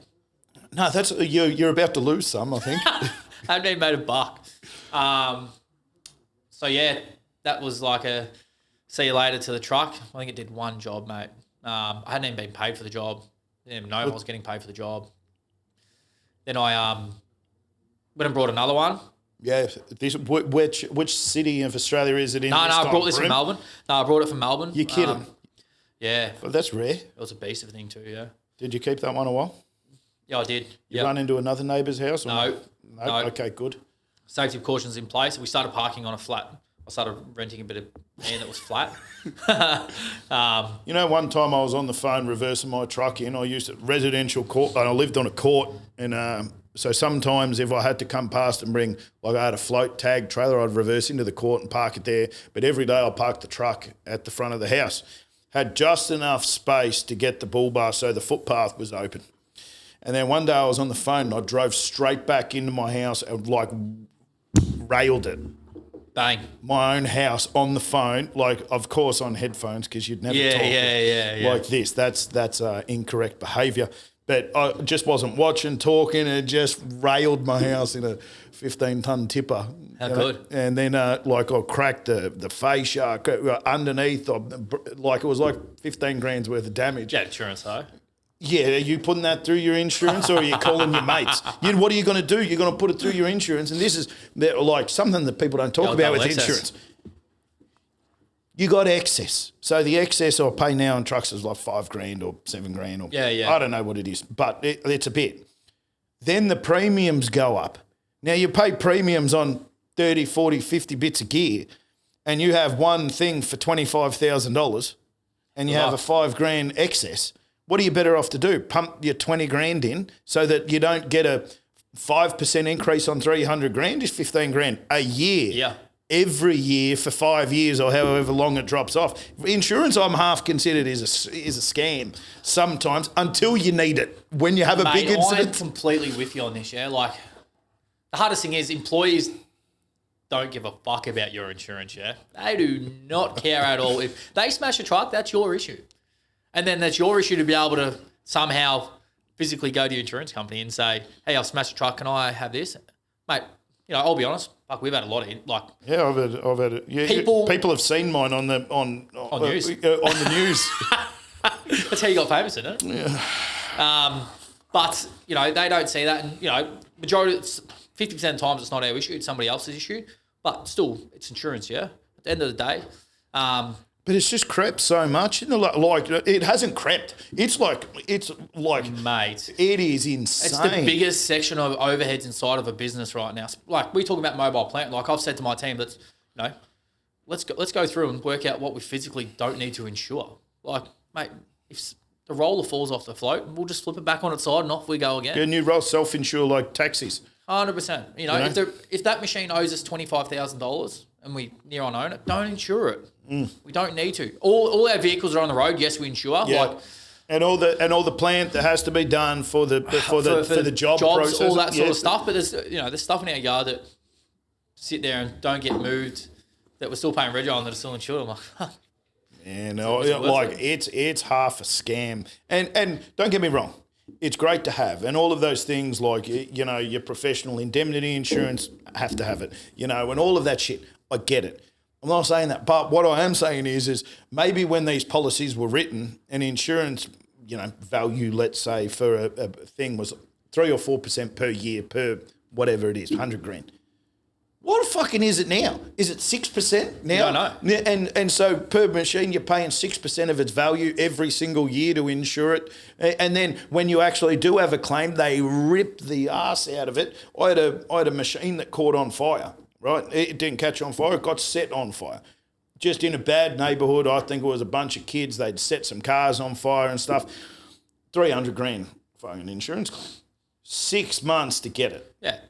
No, that's you're about to lose some, I think. I haven't even made a buck. So yeah, that was like a see you later to the truck. I think it did one job, mate. I hadn't even been paid for the job. Didn't even know I was getting paid for the job. Then I went and brought another one. Yeah, which city of Australia is it in? No, I brought this from Melbourne. No, I brought it from Melbourne. You're kidding? Yeah. Well, that's rare. It was a beast of a thing too, yeah. Did you keep that one a while? Yeah, I did. You run into another neighbour's house? Or No. No. Okay, good. Safety precautions in place. We started parking on a flat. I started renting a bit of land that was flat. You know, one time I was on the phone reversing my truck in. I used a residential court, and I lived on a court, and so sometimes if I had to come past and bring, like I had a float tag trailer, I'd reverse into the court and park it there. But every day I parked the truck at the front of the house. Had just enough space to get the bull bar so the footpath was open. And then one day I was on the phone and I drove straight back into my house and like railed it. Bang. My own house on the phone, like of course on headphones because you'd never talk like this. That's incorrect behaviour. But I just wasn't watching, talking, and just railed my house in a 15-ton tipper. How good. And then like I cracked the fascia underneath, like it was like 15 grand's worth of damage. Yeah, insurance though. Yeah, are you putting that through your insurance or are you calling your mates? What are you going to do? You're going to put it through your insurance. And this is like something that people don't talk about with insurance. You got excess. So the excess I pay now on trucks is like 5 grand or 7 grand. Or I don't know what it is, but it's a bit. Then the premiums go up. Now you pay premiums on 30, 40, 50 bits of gear and you have one thing for $25,000 and you have a 5 grand excess. What are you better off to do? Pump your 20 grand in so that you don't get a 5% increase on 300 grand is 15 grand a year. Yeah. Every year for 5 years or however long it drops off. Insurance, I'm half considered is a scam sometimes until you need it. When you have a big incident. I'm completely with you on this, yeah. Like, the hardest thing is employees don't give a fuck about your insurance, yeah. They do not care at all. If they smash a truck, that's your issue. And then that's your issue to be able to somehow physically go to your insurance company and say, hey, I've smashed a truck. Can I have this? Mate, I'll be honest. fuck, we've had a lot of Yeah, I've had it. Yeah, people have seen mine on the news. On the news. That's how you got famous, isn't it? Yeah. But they don't see that, and majority, 50% of the times it's not our issue; it's somebody else's issue. But still, it's insurance. Yeah. At the end of the day. But it's just crept so much. Like it hasn't crept. It's like mate, it is insane. It's the biggest section of overheads inside of a business right now. Like we talk about mobile plant. Like I've said to my team, let's go through and work out what we physically don't need to insure. Like, mate, if the roller falls off the float, we'll just flip it back on its side and off we go again. Yeah, new roll self-insure like taxis. 100%. If that machine owes us $25,000 and we near on own it, don't insure it. We don't need to. All our vehicles are on the road. Yes, we insure. Yeah. And all the plant that has to be done for the job jobs, process, all that sort of stuff. But there's stuff in our yard that sit there and don't get moved that we're still paying reg on that are still insured. I'm like, it's half a scam. And don't get me wrong, it's great to have, and all of those things like your professional indemnity insurance have to have it, and all of that shit. I get it. I'm not saying that, but what I am saying is maybe when these policies were written, an insurance value, let's say for a thing was 3 or 4% per year per whatever it is, 100 grand. What fucking is it now? Is it 6% now? I don't know. And so per machine, you're paying 6% of its value every single year to insure it. And then when you actually do have a claim, they rip the ass out of it. I had a machine that caught on fire, right? It didn't catch on fire. It got set on fire. Just in a bad neighbourhood. I think it was a bunch of kids. They'd set some cars on fire and stuff. 300 grand fucking insurance claim. 6 months to get it. Yeah.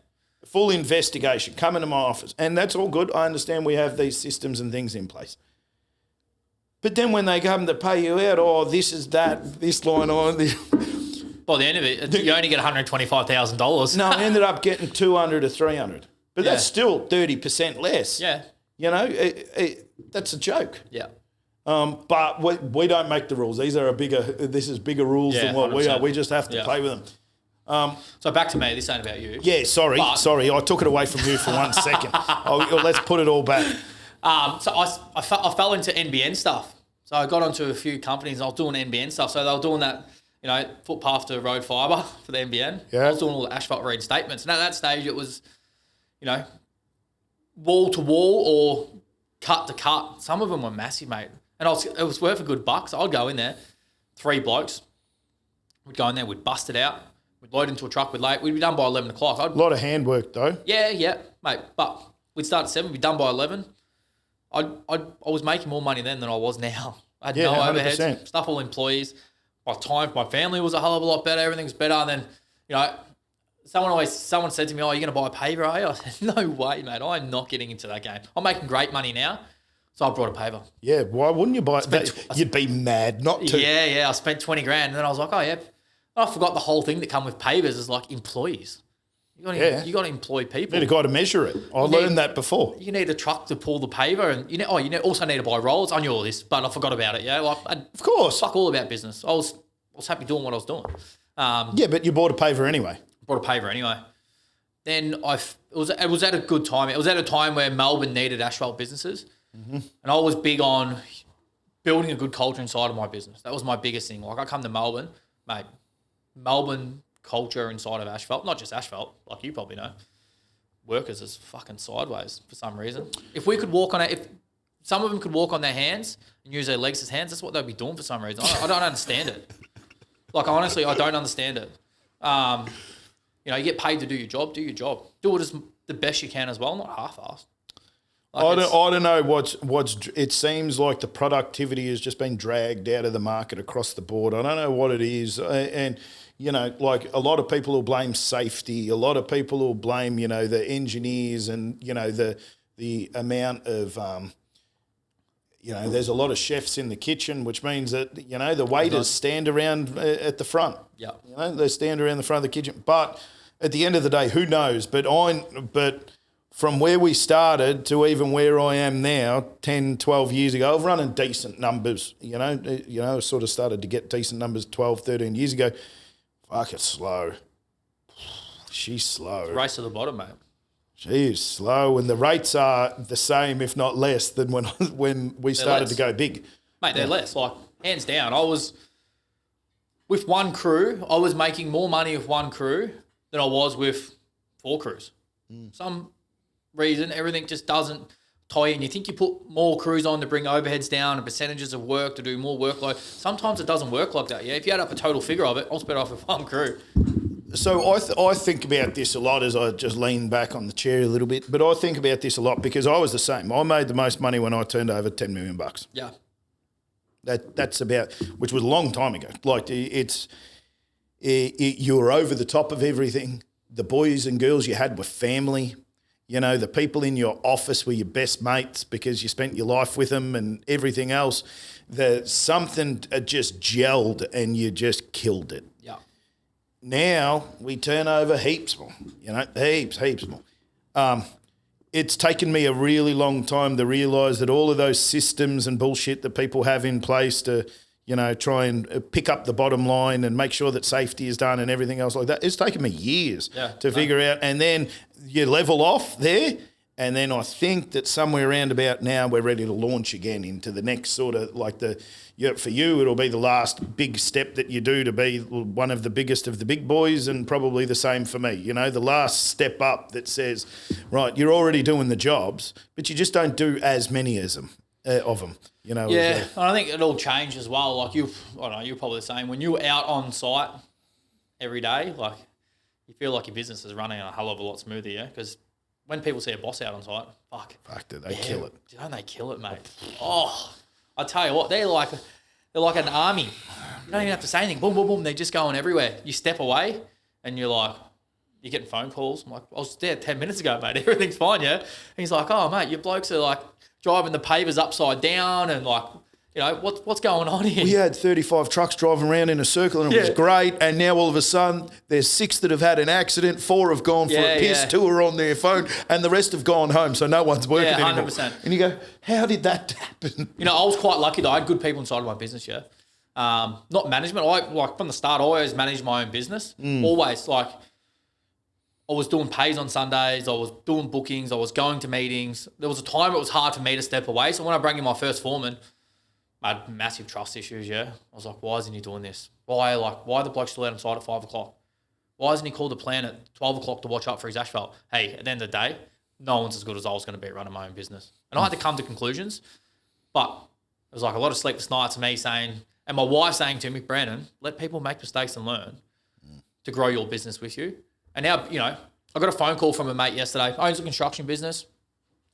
Full investigation, come into my office. And that's all good. I understand we have these systems and things in place. But then when they come to pay you out, this is that, this line on. By the end of it, you only get $125,000. No, I ended up getting 200 or 300. But that's still 30% less. Yeah. That's a joke. Yeah. But we don't make the rules. This is bigger rules than what 100%. We are. We just have to play with them. So back to me. This ain't about you. Yeah, sorry. I took it away from you for 1 second. Let's put it all back. So I fell into NBN stuff. So I got onto a few companies and I was doing NBN stuff. So they were doing that, footpath to road fibre for the NBN. Yeah. I was doing all the asphalt reinstatements. And at that stage it was, wall to wall or cut to cut. Some of them were massive, mate. And it was worth a good buck. So I'd go in there, 3 blokes. We'd go in there, we'd bust it out. We'd load into a truck, we'd be done by 11 o'clock. A lot of handwork though. Yeah, mate. But we'd start at 7, we'd be done by 11. I was making more money then than I was now. I had no 100%. overheads, stuff all employees. My time, my family was a hell of a lot better. Everything was better. And then, someone said to me, "Oh, you're going to buy a paver, are you?" I said, "No way, mate. I'm not getting into that game. I'm making great money now." So I brought a paver. Yeah, why wouldn't you buy it? You'd be mad not to. Yeah. I spent 20 grand. And then I was like, oh, yeah. I forgot the whole thing that come with pavers is like employees. You got to employ people. You've got to measure it. I learned that before. You need a truck to pull the paver, and you also need to buy rolls. I knew all this, but I forgot about it. Yeah, of course. Fuck all about business. I was happy doing what I was doing. But you bought a paver anyway. Bought a paver anyway. Then it was at a good time. It was at a time where Melbourne needed asphalt businesses, and I was big on building a good culture inside of my business. That was my biggest thing. Like I come to Melbourne, mate. Melbourne culture inside of asphalt, not just asphalt, like you probably know, workers is fucking sideways for some reason. If we could walk on it, if some of them could walk on their hands and use their legs as hands, that's what they'd be doing for some reason. I don't understand it. Like, honestly, I don't understand it. You get paid to do your job, Do it as the best you can as well, not half-assed. I don't know it seems like the productivity has just been dragged out of the market across the board. I don't know what it is. And, like a lot of people will blame safety. A lot of people will blame, the engineers and, the amount of, there's a lot of chefs in the kitchen, which means that, the waiters stand around at the front. Yeah. They stand around the front of the kitchen. But at the end of the day, who knows? But from where we started to even where I am now, 10, 12 years ago, I've run in decent numbers, sort of started to get decent numbers 12, 13 years ago. Fuck, it's slow. She's slow. Race to the bottom, mate. Geez, slow, and the rates are the same, if not less, than when we started less. to go big. Mate, they're less. Like, hands down. I was, with one crew, I was making more money with one crew than I was with 4 crews. Some reason, everything just doesn't tie in. You think you put more crews on to bring overheads down and percentages of work to do more workload. Sometimes it doesn't work like that, yeah? If you add up a total figure of it, I was better off with one crew. So I think about this a lot as I just lean back on the chair a little bit, but I think about this a lot because I was the same. I made the most money when I turned over $10 million. Yeah. That's about, which was a long time ago. Like you were over the top of everything. The boys and girls you had were family. You know, the people in your office were your best mates because you spent your life with them and everything else. Something just gelled and you just killed it. Yeah. Now we turn over heaps more, heaps more. It's taken me a really long time to realise that all of those systems and bullshit that people have in place to, try and pick up the bottom line and make sure that safety is done and everything else like that, it's taken me years to figure out. And then you level off there. And then I think that somewhere around about now we're ready to launch again into the next sort of for you, it'll be the last big step that you do to be one of the biggest of the big boys, and probably the same for me. The last step up that says, right, you're already doing the jobs, but you just don't do as many as them, of them. Yeah, and I think it all changed as well. Like you're probably the same. When you're out on site every day, like you feel like your business is running a hell of a lot smoother, yeah? Because when people see a boss out on site, fuck, do they kill it? Don't they kill it, mate? Oh, I tell you what, they're like an army. You don't even have to say anything. Boom, boom, boom. They're just going everywhere. You step away, and you're getting phone calls. I'm like, I was there 10 minutes ago, mate. Everything's fine, yeah. And he's like, oh, mate, your blokes are like driving the pavers upside down, and what's going on here? We had 35 trucks driving around in a circle and it was great. And now all of a sudden there's 6 that have had an accident, 4 have gone for a piss, 2 are on their phone, and the rest have gone home. So no one's working anymore. 100%. And you go, how did that happen? I was quite lucky though. I had good people inside of my business, yeah. Not management. From the start, I always managed my own business. Always. I was doing pays on Sundays. I was doing bookings. I was going to meetings. There was a time it was hard for me to step away. So when I bring in my first foreman, I had massive trust issues, yeah. I was like, why isn't he doing this? Why the bloke still out on site at 5 o'clock? Why hasn't he called the plan at 12 o'clock to watch up for his asphalt? Hey, at the end of the day, no one's as good as I was going to be at running my own business. And I had to come to conclusions, but it was like a lot of sleepless nights of me saying, and my wife saying to me, Brandon, let people make mistakes and learn to grow your business with you. And now, I got a phone call from a mate yesterday, owns a construction business.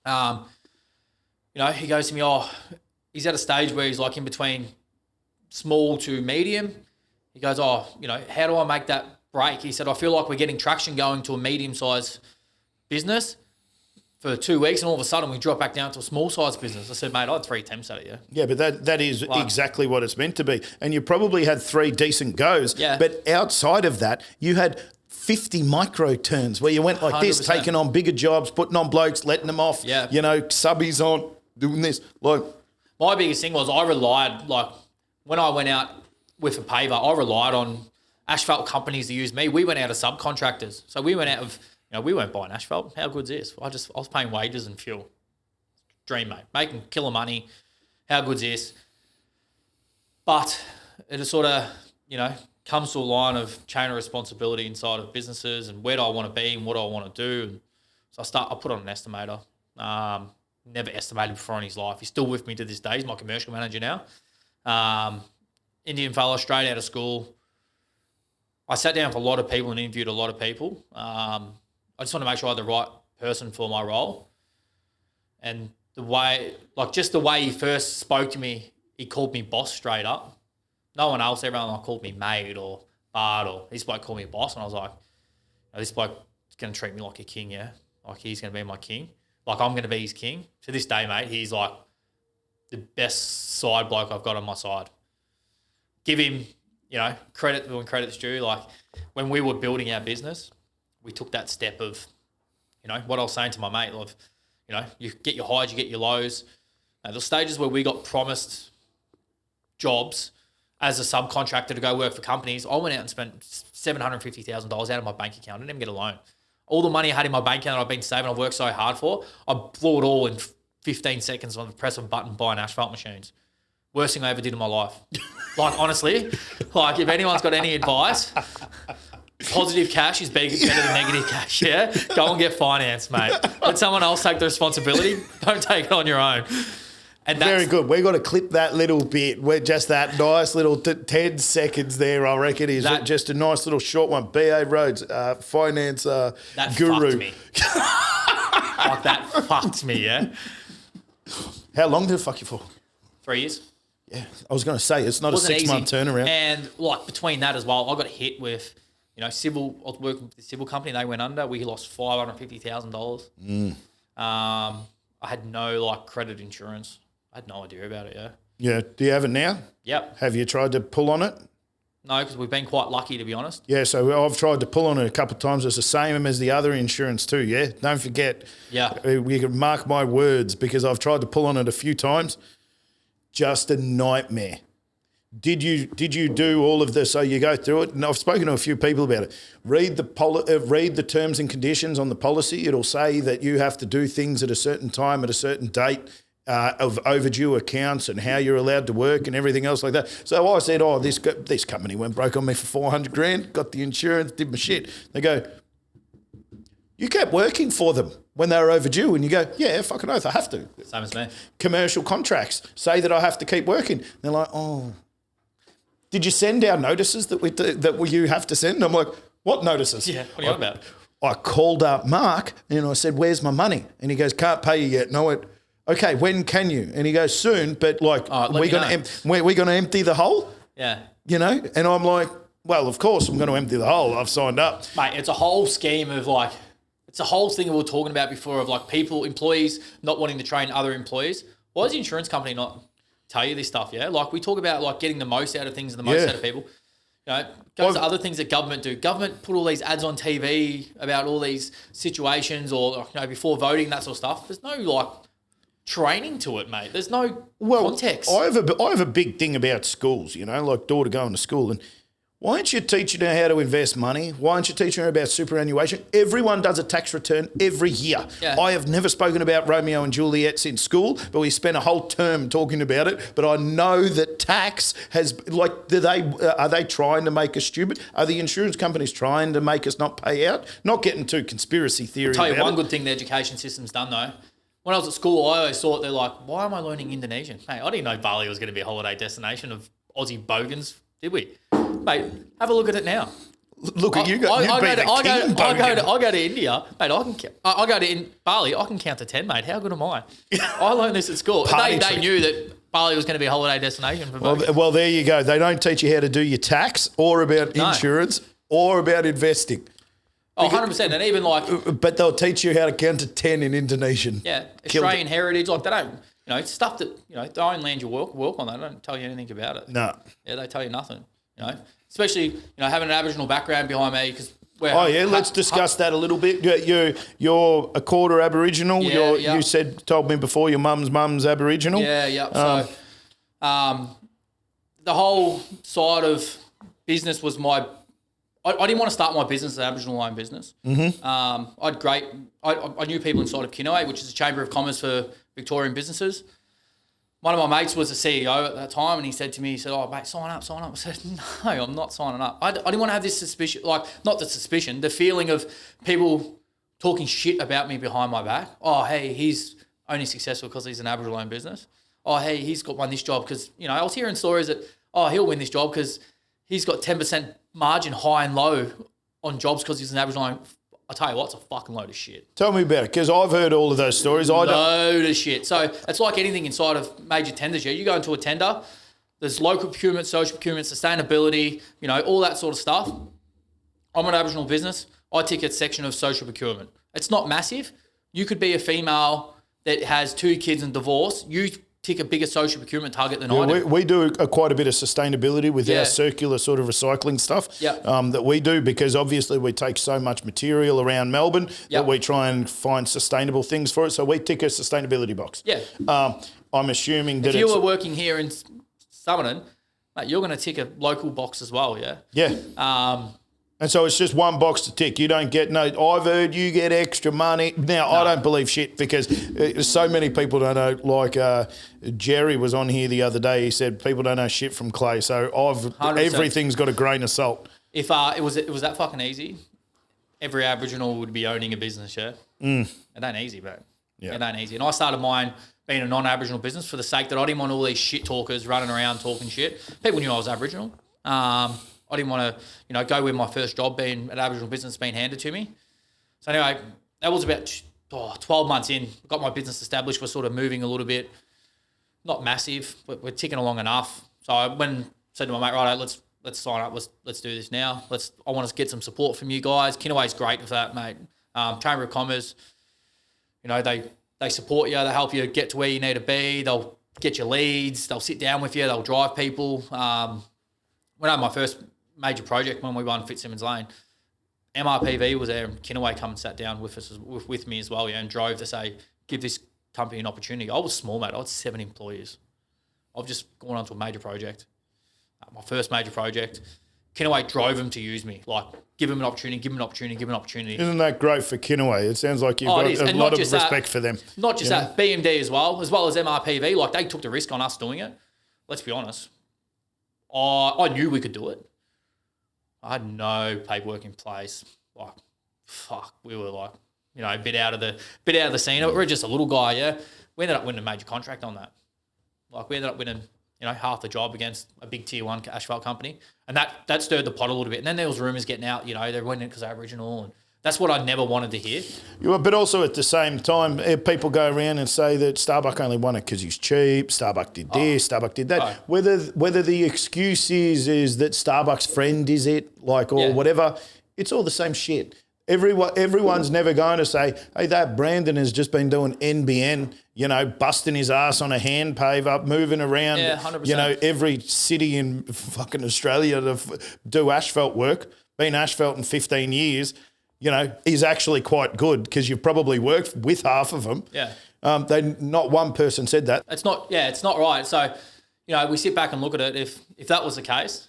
He goes to me, he's at a stage where he's in between small to medium. He goes, how do I make that break? He said, I feel like we're getting traction going to a medium-sized business for 2 weeks, and all of a sudden we drop back down to a small-sized business. I said, mate, I had 3 attempts at it, yeah. Yeah, but that is exactly what it's meant to be. And you probably had 3 decent goes. Yeah. But outside of that, you had 50 micro turns where you went like 100%. This, taking on bigger jobs, putting on blokes, letting them off, subbies on, doing this. My biggest thing was I relied, when I went out with a paver, I relied on asphalt companies to use me. We went out of subcontractors. So we went out of, we weren't buying asphalt. How good's this? I was paying wages and fuel. Dream, mate. Making killer money. How good's this? But it is sort of, comes to a line of chain of responsibility inside of businesses and where do I want to be and what do I want to do. And so I put on an estimator. Never estimated before in his life. He's still with me to this day. He's my commercial manager now. Indian fellow, straight out of school. I sat down with a lot of people and interviewed a lot of people. I just want to make sure I had the right person for my role. And the way he first spoke to me, he called me boss straight up. No one else, everyone called me mate or bard, or this bloke called me boss. And I was like, this bloke's going to treat me like a king, yeah? Like he's going to be my king. Like I'm going to be his king. To this day, mate, he's like the best side bloke I've got on my side. Give him, credit when credit's due. Like when we were building our business, we took that step of, what I was saying to my mate of, you get your highs, you get your lows. The stages where we got promised jobs as a subcontractor to go work for companies, I went out and spent $750,000 out of my bank account. I didn't even get a loan. All the money I had in my bank account that I've been saving, I've worked so hard for, I blew it all in 15 seconds on the press of a button buying asphalt machines. Worst thing I ever did in my life. Like, honestly, like, if anyone's got any advice, positive cash is better than negative cash, yeah? Go and get financed, mate. Let someone else take the responsibility. Don't take it on your own. And that's, Very good. We've got to clip that little bit. We're just that nice little 10 seconds there, I reckon, is just a nice little short one. BA Rhodes, finance that guru. fucked me. Like, that fucked me, yeah? How long did it fuck you for? 3 years. Yeah, I was going to say, it's not a 6-month turnaround. And, like, between that as well, I got hit with, you know, I was working with the civil company. They went under. We lost $550,000. I had no, like, credit insurance. I had no idea about it, yeah. Yeah. Do you have it now? Yep. Have you tried to pull on it? No, because we've been quite lucky, to be honest. Yeah, so I've tried to pull on it a couple of times. It's the same as the other insurance too, yeah? Don't forget. Yeah. You can mark my words because I've tried to pull on it a few times. Just a nightmare. Did you do all of this? So you go through it, and I've spoken to a few people about it. Read the terms and conditions on the policy. It'll say that you have to do things at a certain time, at a certain date, of overdue accounts and how you're allowed to work and everything else like that. So I said, this company went broke on me for $400,000, got the insurance, did my shit. They go, you kept working for them when they were overdue, and you go, yeah, fucking oath, I have to. Same as me. Commercial contracts say that I have to keep working. They're like, oh, did you send our notices that you have to send? I'm like, what notices? Yeah, what are you on about? I called up Mark and I said, where's my money? And he goes, can't pay you yet. And I went, okay, when can you? And he goes, soon, but like, we're going to empty the hole? Yeah. You know? And I'm like, well, of course I'm going to empty the hole. I've signed up. Mate, it's a whole scheme of like, it's a whole thing that we were talking about before of like employees not wanting to train other employees. Why does the insurance company not tell you this stuff, yeah? Like, we talk about like getting the most out of things and the most out of people. You know, goes to other things that government do. Government put all these ads on TV about all these situations or, you know, before voting, that sort of stuff. There's no like training to it, mate. There's no context. I have a big thing about schools, you know, like daughter going to school, and why aren't you teaching her how to invest money? Why aren't you teaching her about superannuation? Everyone does a tax return every year. Yeah. I have never spoken about Romeo and Juliet since school, but we spent a whole term talking about it. But I know that tax has, like, are they trying to make us stupid? Are the insurance companies trying to make us not pay out? Not getting too conspiracy theory about it. I'll tell you one good thing the education system's done, though. When I was at school, I always thought, they're like, why am I learning Indonesian? Mate, I didn't know Bali was going to be a holiday destination of Aussie bogans, did we? Mate, have a look at it now. Look at you. I go to India, mate. I go to Bali. I can count to 10, mate. How good am I? I learned this at school. They knew that Bali was going to be a holiday destination for bogans. Well, there you go. They don't teach you how to do your tax or about insurance or about investing. Oh, 100%. And even like... But they'll teach you how to count to 10 in Indonesian. Yeah. Australian heritage. Like, they don't... You know, stuff that, you know, the own land you work on, they don't tell you anything about it. No. Yeah, they tell you nothing, you know. Especially, you know, having an Aboriginal background behind me because we're... Oh, yeah, let's discuss that a little bit. You're a quarter Aboriginal. Yeah, You told me before your mum's Aboriginal. Yeah, yeah. So the whole side of business was my... I didn't want to start my business as an Aboriginal-owned business. Mm-hmm. I knew people inside of Kinoi, which is a chamber of commerce for Victorian businesses. One of my mates was the CEO at that time, and he said to me, oh, mate, sign up. I said, no, I'm not signing up. I didn't want to have this suspicion, like, not the suspicion, the feeling of people talking shit about me behind my back. Oh, hey, he's only successful because he's an Aboriginal-owned business. Oh, hey, he's won this job because, you know, I was hearing stories that, oh, he'll win this job because he's got 10% margin high and low on jobs because he's an Aboriginal. I'll tell you what, it's a fucking load of shit. Tell me about it, because I've heard all of those stories. Load of shit. So it's like anything inside of major tenders. Yeah, you go into a tender, there's local procurement, social procurement, sustainability, you know, all that sort of stuff. I'm an Aboriginal business. I tick a section of social procurement. It's not massive. You could be a female that has 2 kids and divorce. You tick a bigger social procurement target than I do. We do quite a bit of sustainability with our circular sort of recycling stuff that we do, because obviously we take so much material around Melbourne that we try and find sustainable things for it. So we tick a sustainability box. Yeah. I'm assuming that if you were working here in Summerton, mate, you're going to tick a local box as well, yeah? Yeah. And so it's just one box to tick. You don't get no. I've heard you get extra money. Now I don't believe shit because so many people don't know. Like Jerry was on here the other day. He said people don't know shit from Clay. So 100%. everything's got a grain of salt. If it was that fucking easy, every Aboriginal would be owning a business. Yeah, It ain't easy, bro. Yeah. It ain't easy. And I started mine being a non-Aboriginal business for the sake that I didn't want all these shit talkers running around talking shit. People knew I was Aboriginal. I didn't want to, go with my first job being an Aboriginal business being handed to me. So anyway, that was about 12 months in. Got my business established. We're sort of moving a little bit. Not massive, but we're ticking along enough. So I went and said to my mate, right, let's sign up. Let's do this now. I want to get some support from you guys. Kinaway's great with that, mate. Chamber of Commerce, they support you. They help you get to where you need to be. They'll get you leads. They'll sit down with you. They'll drive people. When I had my first major project when we won Fitzsimmons Lane, MRPV was there and Kinaway come and sat down with me as well, and drove to say, give this company an opportunity. I was small, mate. I had 7 employees. I've just gone on to a major project. My first major project. Kinaway drove them to use me. Like, give them an opportunity, give them an opportunity, give them an opportunity. Isn't that great for Kinaway? It sounds like you've got a lot of respect for them. Not just that, BMD as well as MRPV. Like, they took the risk on us doing it. Let's be honest. I knew we could do it. I had no paperwork in place. Like, fuck, we were like, a bit out of the scene. We're just a little guy, yeah. We ended up winning a major contract on that. Like, we ended up winning, half the job against a big tier 1 asphalt company, and that stirred the pot a little bit. And then there was rumours getting out, they went in because they're Aboriginal, and that's what I never wanted to hear. But also at the same time, people go around and say that Starbuck only won it because he's cheap. Starbuck did this, Starbuck did that. Oh. Whether the excuse is that Starbuck's friend is it, or whatever, it's all the same shit. Everyone's never going to say, hey, that Brandon has just been doing NBN, busting his ass on a hand paver, moving around, 100%. Every city in fucking Australia to do asphalt work, been asphalt in 15 years. Is actually quite good because you've probably worked with half of them. Yeah. Not one person said that. It's not right. So, we sit back and look at it. If that was the case,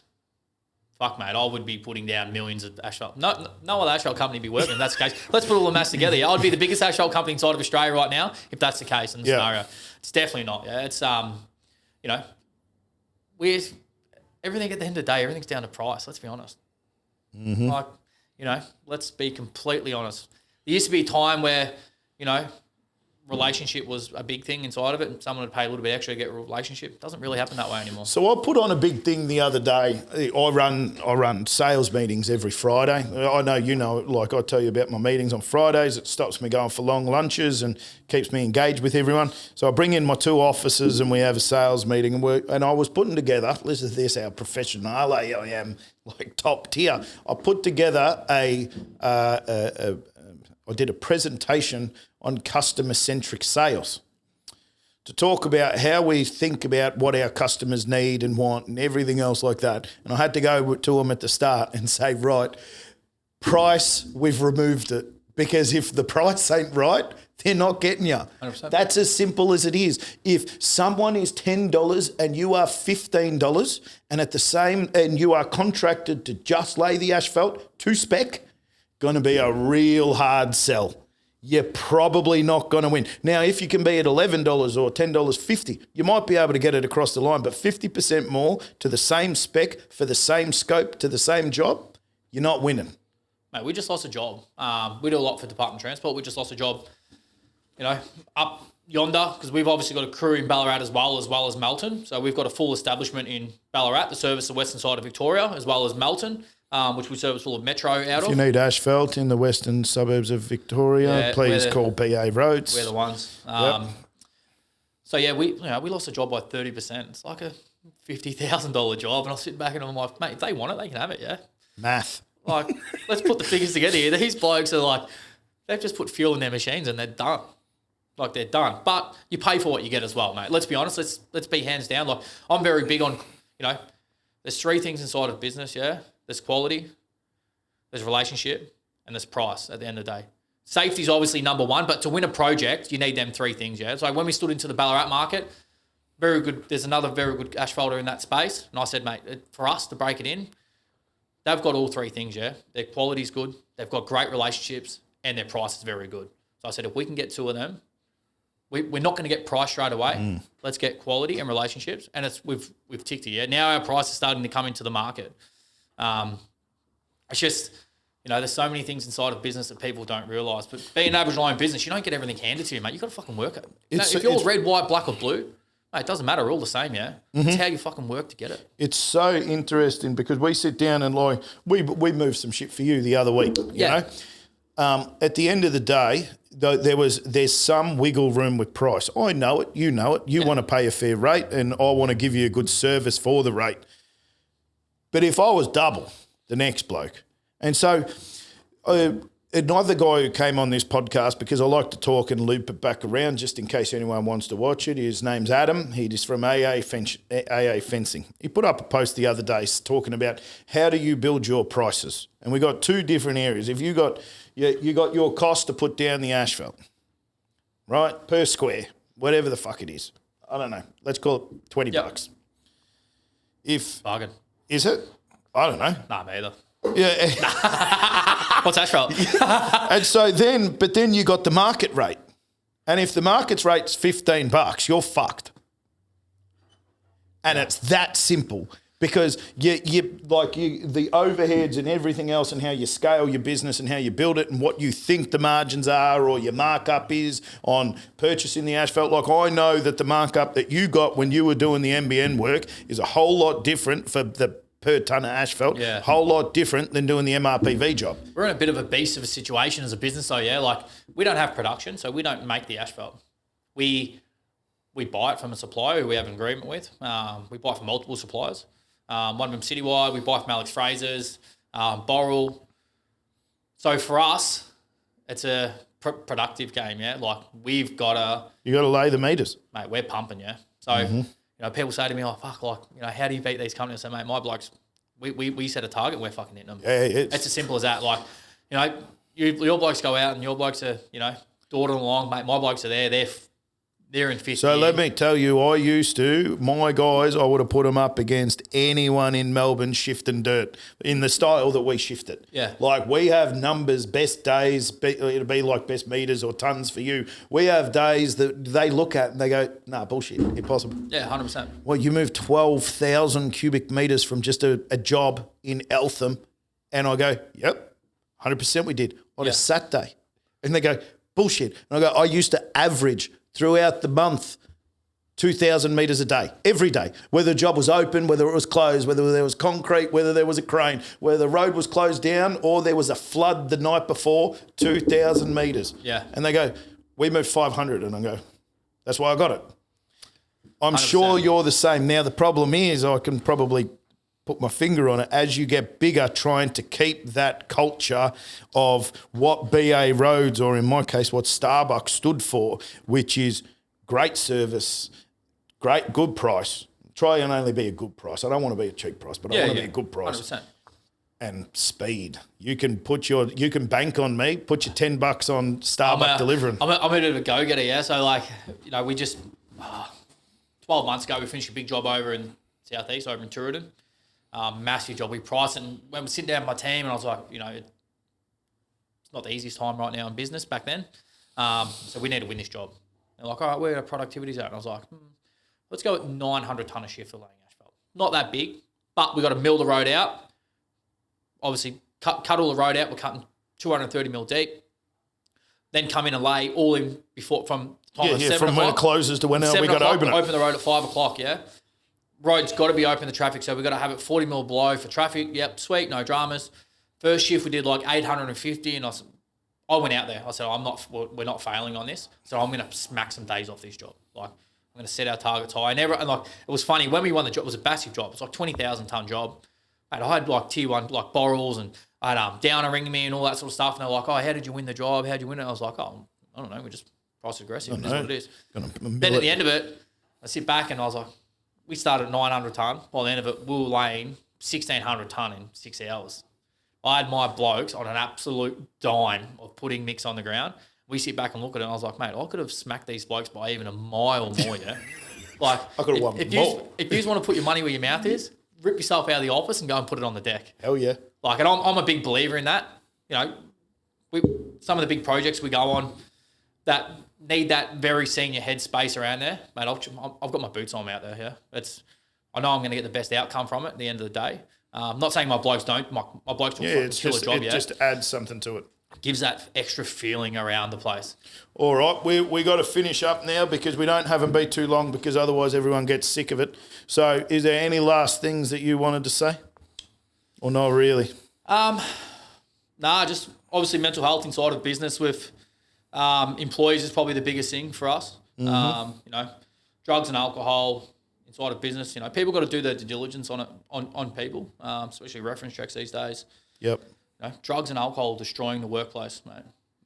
fuck, mate, I would be putting down millions of asphalt. No other asphalt company would be working if that's the case. Let's put all the maths together. Yeah, I'd be the biggest asphalt company inside of Australia right now if that's the case in the scenario. It's definitely not. Yeah, it's, everything at the end of the day, everything's down to price. Let's be honest. Mm-hmm. Let's be completely honest. There used to be a time where, relationship was a big thing inside of it, and someone would pay a little bit extra to get a relationship. It doesn't really happen that way anymore. So I put on a big thing the other day. I run sales meetings every Friday. I know like I tell you about my meetings on Fridays. It stops me going for long lunches and keeps me engaged with everyone. So I bring in my 2 officers and we have a sales meeting, and I was putting together, listen to this, how professional I am, like top tier. I put together I did a presentation on customer-centric sales to talk about how we think about what our customers need and want and everything else like that. And I had to go to them at the start and say, right, price, we've removed it. Because if the price ain't right, they're not getting you. 100%. That's as simple as it is. If someone is $10 and you are $15 and you are contracted to just lay the asphalt to spec, going to be a real hard sell. You're probably not going to win. Now, if you can be at $11 or $10.50, you might be able to get it across the line, but 50% more to the same spec for the same scope to the same job, you're not winning. Mate, we just lost a job. We do a lot for Department of Transport. We just lost a job, up yonder, because we've obviously got a crew in Ballarat as well as Melton. So we've got a full establishment in Ballarat to service the western side of Victoria, as well as Melton. Which we service all of Metro out of. If you need asphalt in the western suburbs of Victoria, please call PA Roads. We're the ones. So we lost a job by 30%. It's like a $50,000 job, and I'll sit back and I'm like, mate, if they want it, they can have it. Yeah. Math. Like, let's put the figures together here. These blokes are like, they've just put fuel in their machines and they're done. Like, they're done. But you pay for what you get as well, mate. Let's be honest. Let's be hands down. Like, I'm very big on, there's 3 things inside of business. Yeah. There's quality, there's relationship, and there's price at the end of the day. Safety is obviously number 1, but to win a project, you need them 3 things, yeah? So when we stood into the Ballarat market, very good. There's another very good asphalter in that space. And I said, mate, for us to break it in, they've got all three things, yeah. Their quality's good, they've got great relationships, and their price is very good. So I said, if we can get two of them, we're not going to get price straight away. Let's get quality and relationships, and we've ticked it. Yeah, now our price is starting to come into the market. It's just, there's so many things inside of business that people don't realise. But being an Aboriginal owned business, you don't get everything handed to you, mate. You got to fucking work it. If you're red, white, black, or blue, mate, it doesn't matter. We're all the same, yeah. It's how you fucking work to get it. It's so interesting because we sit down and we moved some shit for you the other week. You know, at the end of the day, there's some wiggle room with price. I know it. You know it. You want to pay a fair rate, and I want to give you a good service for the rate. But if I was double the next bloke, and so another guy who came on this podcast, because I like to talk and loop it back around just in case anyone wants to watch it, his name's Adam. He's from AA Fencing. He put up a post the other day talking about how do you build your prices. And we got two different areas. If you got your cost to put down the asphalt, right, per square, whatever the fuck it is. I don't know. Let's call it $20. Bargain. Is it? I don't know. Nah, me either. Yeah. What's asphalt? And so then you got the market rate. And if the market's rate's $15, you're fucked. And it's that simple because the overheads and everything else and how you scale your business and how you build it and what you think the margins are or your markup is on purchasing the asphalt. Like I know that the markup that you got when you were doing the NBN work is a whole lot different for the per tonne of asphalt, whole lot different than doing the MRPV job. We're in a bit of a beast of a situation as a business though, yeah? Like we don't have production, so we don't make the asphalt. We buy it from a supplier who we have an agreement with. We buy from multiple suppliers. One of them Citywide, we buy from Alex Fraser's, Boral. So for us, it's a productive game, yeah? Like we've got to... You got to lay the meters. Mate, we're pumping, yeah? So... people say to me, oh, fuck, how do you beat these companies? I say, mate, my blokes, we set a target, we're fucking hitting them. Yeah, it's as simple as that. Like, your blokes go out and your blokes are, dawdling along, mate. My blokes are there. They're in fifth So gear. let me tell you, my guys, I would have put them up against anyone in Melbourne shifting dirt in the style that we shift it. Yeah. Like we have numbers, best days, it'll be like best meters or tons for you. We have days that they look at and they go, nah, bullshit, impossible. Yeah, 100%. Well, you moved 12,000 cubic metres from just a job in Eltham. And I go, yep, 100% we did on a Saturday. And they go, bullshit. And I go, I used to average throughout the month 2,000 metres a day, every day, whether the job was open, whether it was closed, whether there was concrete, whether there was a crane, whether the road was closed down or there was a flood the night before, 2,000 metres. Yeah. And they go, we moved 500. And I go, that's why I got it. I'm 100%. sure you're the same. Now, the problem is I can probably put my finger on it, as you get bigger, trying to keep that culture of what BA Roads, or in my case, what Starbucks stood for, which is great service, good price. Try and only be a good price. I don't want to be a cheap price, but I want to be a good price. 100%. And speed. You can bank on me, put your $10 on Starbucks delivering. I'm a bit of a go-getter, yeah? So, we just, 12 months ago, we finished a big job over in Southeast, over in Tooradin. Massive job. We priced it, and when we sit down with my team, and I was like, it's not the easiest time right now in business back then. So we need to win this job. They're like, all right, where are productivities at? And I was like, let's go at 900 tonne a shift for laying asphalt. Not that big, but we got to mill the road out. Obviously, cut all the road out. We're cutting 230 mil deep. Then come in and lay all in before from time of 7 from o'clock. when it closes to when we got to open it. Open the road at 5 o'clock, yeah? Road's got to be open to traffic, so we've got to have it 40 mil below for traffic. Yep, sweet, no dramas. First shift we did like 850, and I went out there. I said, we're not failing on this, so I'm going to smack some days off this job. Like, I'm going to set our targets high. And it was funny, when we won the job, it was a massive job. It was like 20,000 tonne job. And I had like tier one, like Borals, and I had Downer ringing me and all that sort of stuff. And they're like, oh, how did you win the job? How'd you win it? I was like, oh, I don't know. We just price aggressive. It is what it is. Then at the end of it, I sit back and I was like, we started at 900 tonne. By the end of it, we were laying 1,600 tonne in 6 hours. I had my blokes on an absolute dime of putting mix on the ground. We sit back and look at it, and I was like, mate, I could have smacked these blokes by even a mile more, yeah? Like, I could have won more. If you want to put your money where your mouth is, rip yourself out of the office and go and put it on the deck. Hell yeah. Like, and I'm a big believer in that. You know, some of the big projects we go on that need that very senior head space around there, mate. I've got my boots on out there. Yeah, I know I'm going to get the best outcome from it at the end of the day. I'm not saying my blokes don't. My blokes will kill a job. It just adds something to it. Gives that extra feeling around the place. All right, we got to finish up now because we don't have them be too long because otherwise everyone gets sick of it. So, is there any last things that you wanted to say, or not really? Just obviously mental health inside of business with employees is probably the biggest thing for us. Mm-hmm. Drugs and alcohol inside of business. People got to do their due diligence on it on people, especially reference checks these days. Yep. Drugs and alcohol destroying the workplace, mate.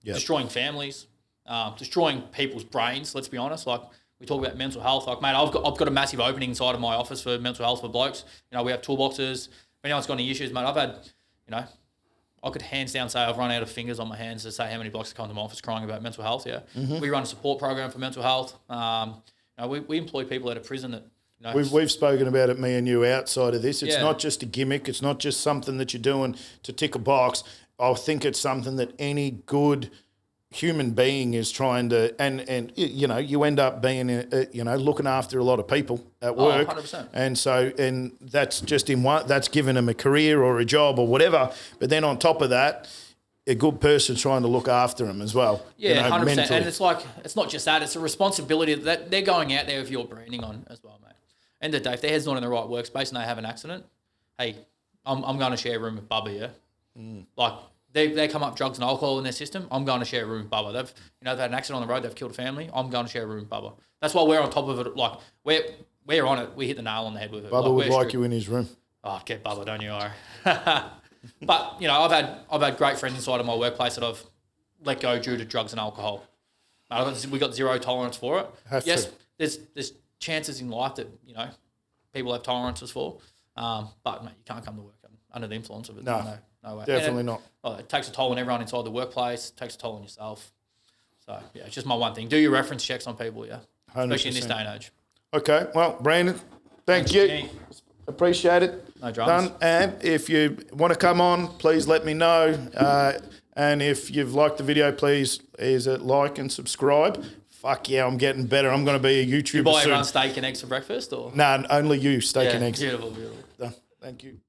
Yep. Destroying families, destroying people's brains. Let's be honest. Like, we talk about mental health. Like, mate, I've got a massive opening inside of my office for mental health for blokes. We have toolboxes. If anyone's got any issues, mate, I've had, I could hands down say I've run out of fingers on my hands to say how many blokes have come to my office crying about mental health. Yeah, We run a support program for mental health. We employ people out of prison that. We've spoken about it, me and you, outside of this. It's not just a gimmick. It's not just something that you're doing to tick a box. I think it's something that any good human being is trying to, and you end up being, looking after a lot of people at work. 100%. And that's just that's giving them a career or a job or whatever. But then on top of that, a good person trying to look after them as well. Yeah, 100%. Mentally. And it's like, it's not just that, it's a responsibility that they're going out there with your branding on as well, mate. End of the day, if their head's not in the right workspace and they have an accident, hey, I'm going to share a room with Bubba, yeah? Like, they come up drugs and alcohol in their system, I'm going to share a room with Bubba. They've had an accident on the road, they've killed a family, I'm going to share a room with Bubba. That's why we're on top of it. Like, we're on it, we hit the nail on the head with it. Bubba would like you in his room. Oh, get Bubba, don't you, Ari? But, I've had great friends inside of my workplace that I've let go due to drugs and alcohol. We got zero tolerance for it. Yes, there's chances in life that, people have tolerances for. But, mate, you can't come to work under the influence of it. No way. Definitely not. It takes a toll on everyone inside the workplace. It takes a toll on yourself. So, yeah, it's just my one thing. Do your reference checks on people, yeah? 100%. Especially in this day and age. Okay. Well, Brandon, thank you. Jenny. Appreciate it. No dramas. Done. And if you want to come on, please let me know. And if you've liked the video, please like and subscribe. Fuck yeah, I'm getting better. I'm going to be a YouTuber soon. You buy everyone steak and eggs for breakfast? Or? No, only you, steak and eggs. Beautiful. Done. Thank you.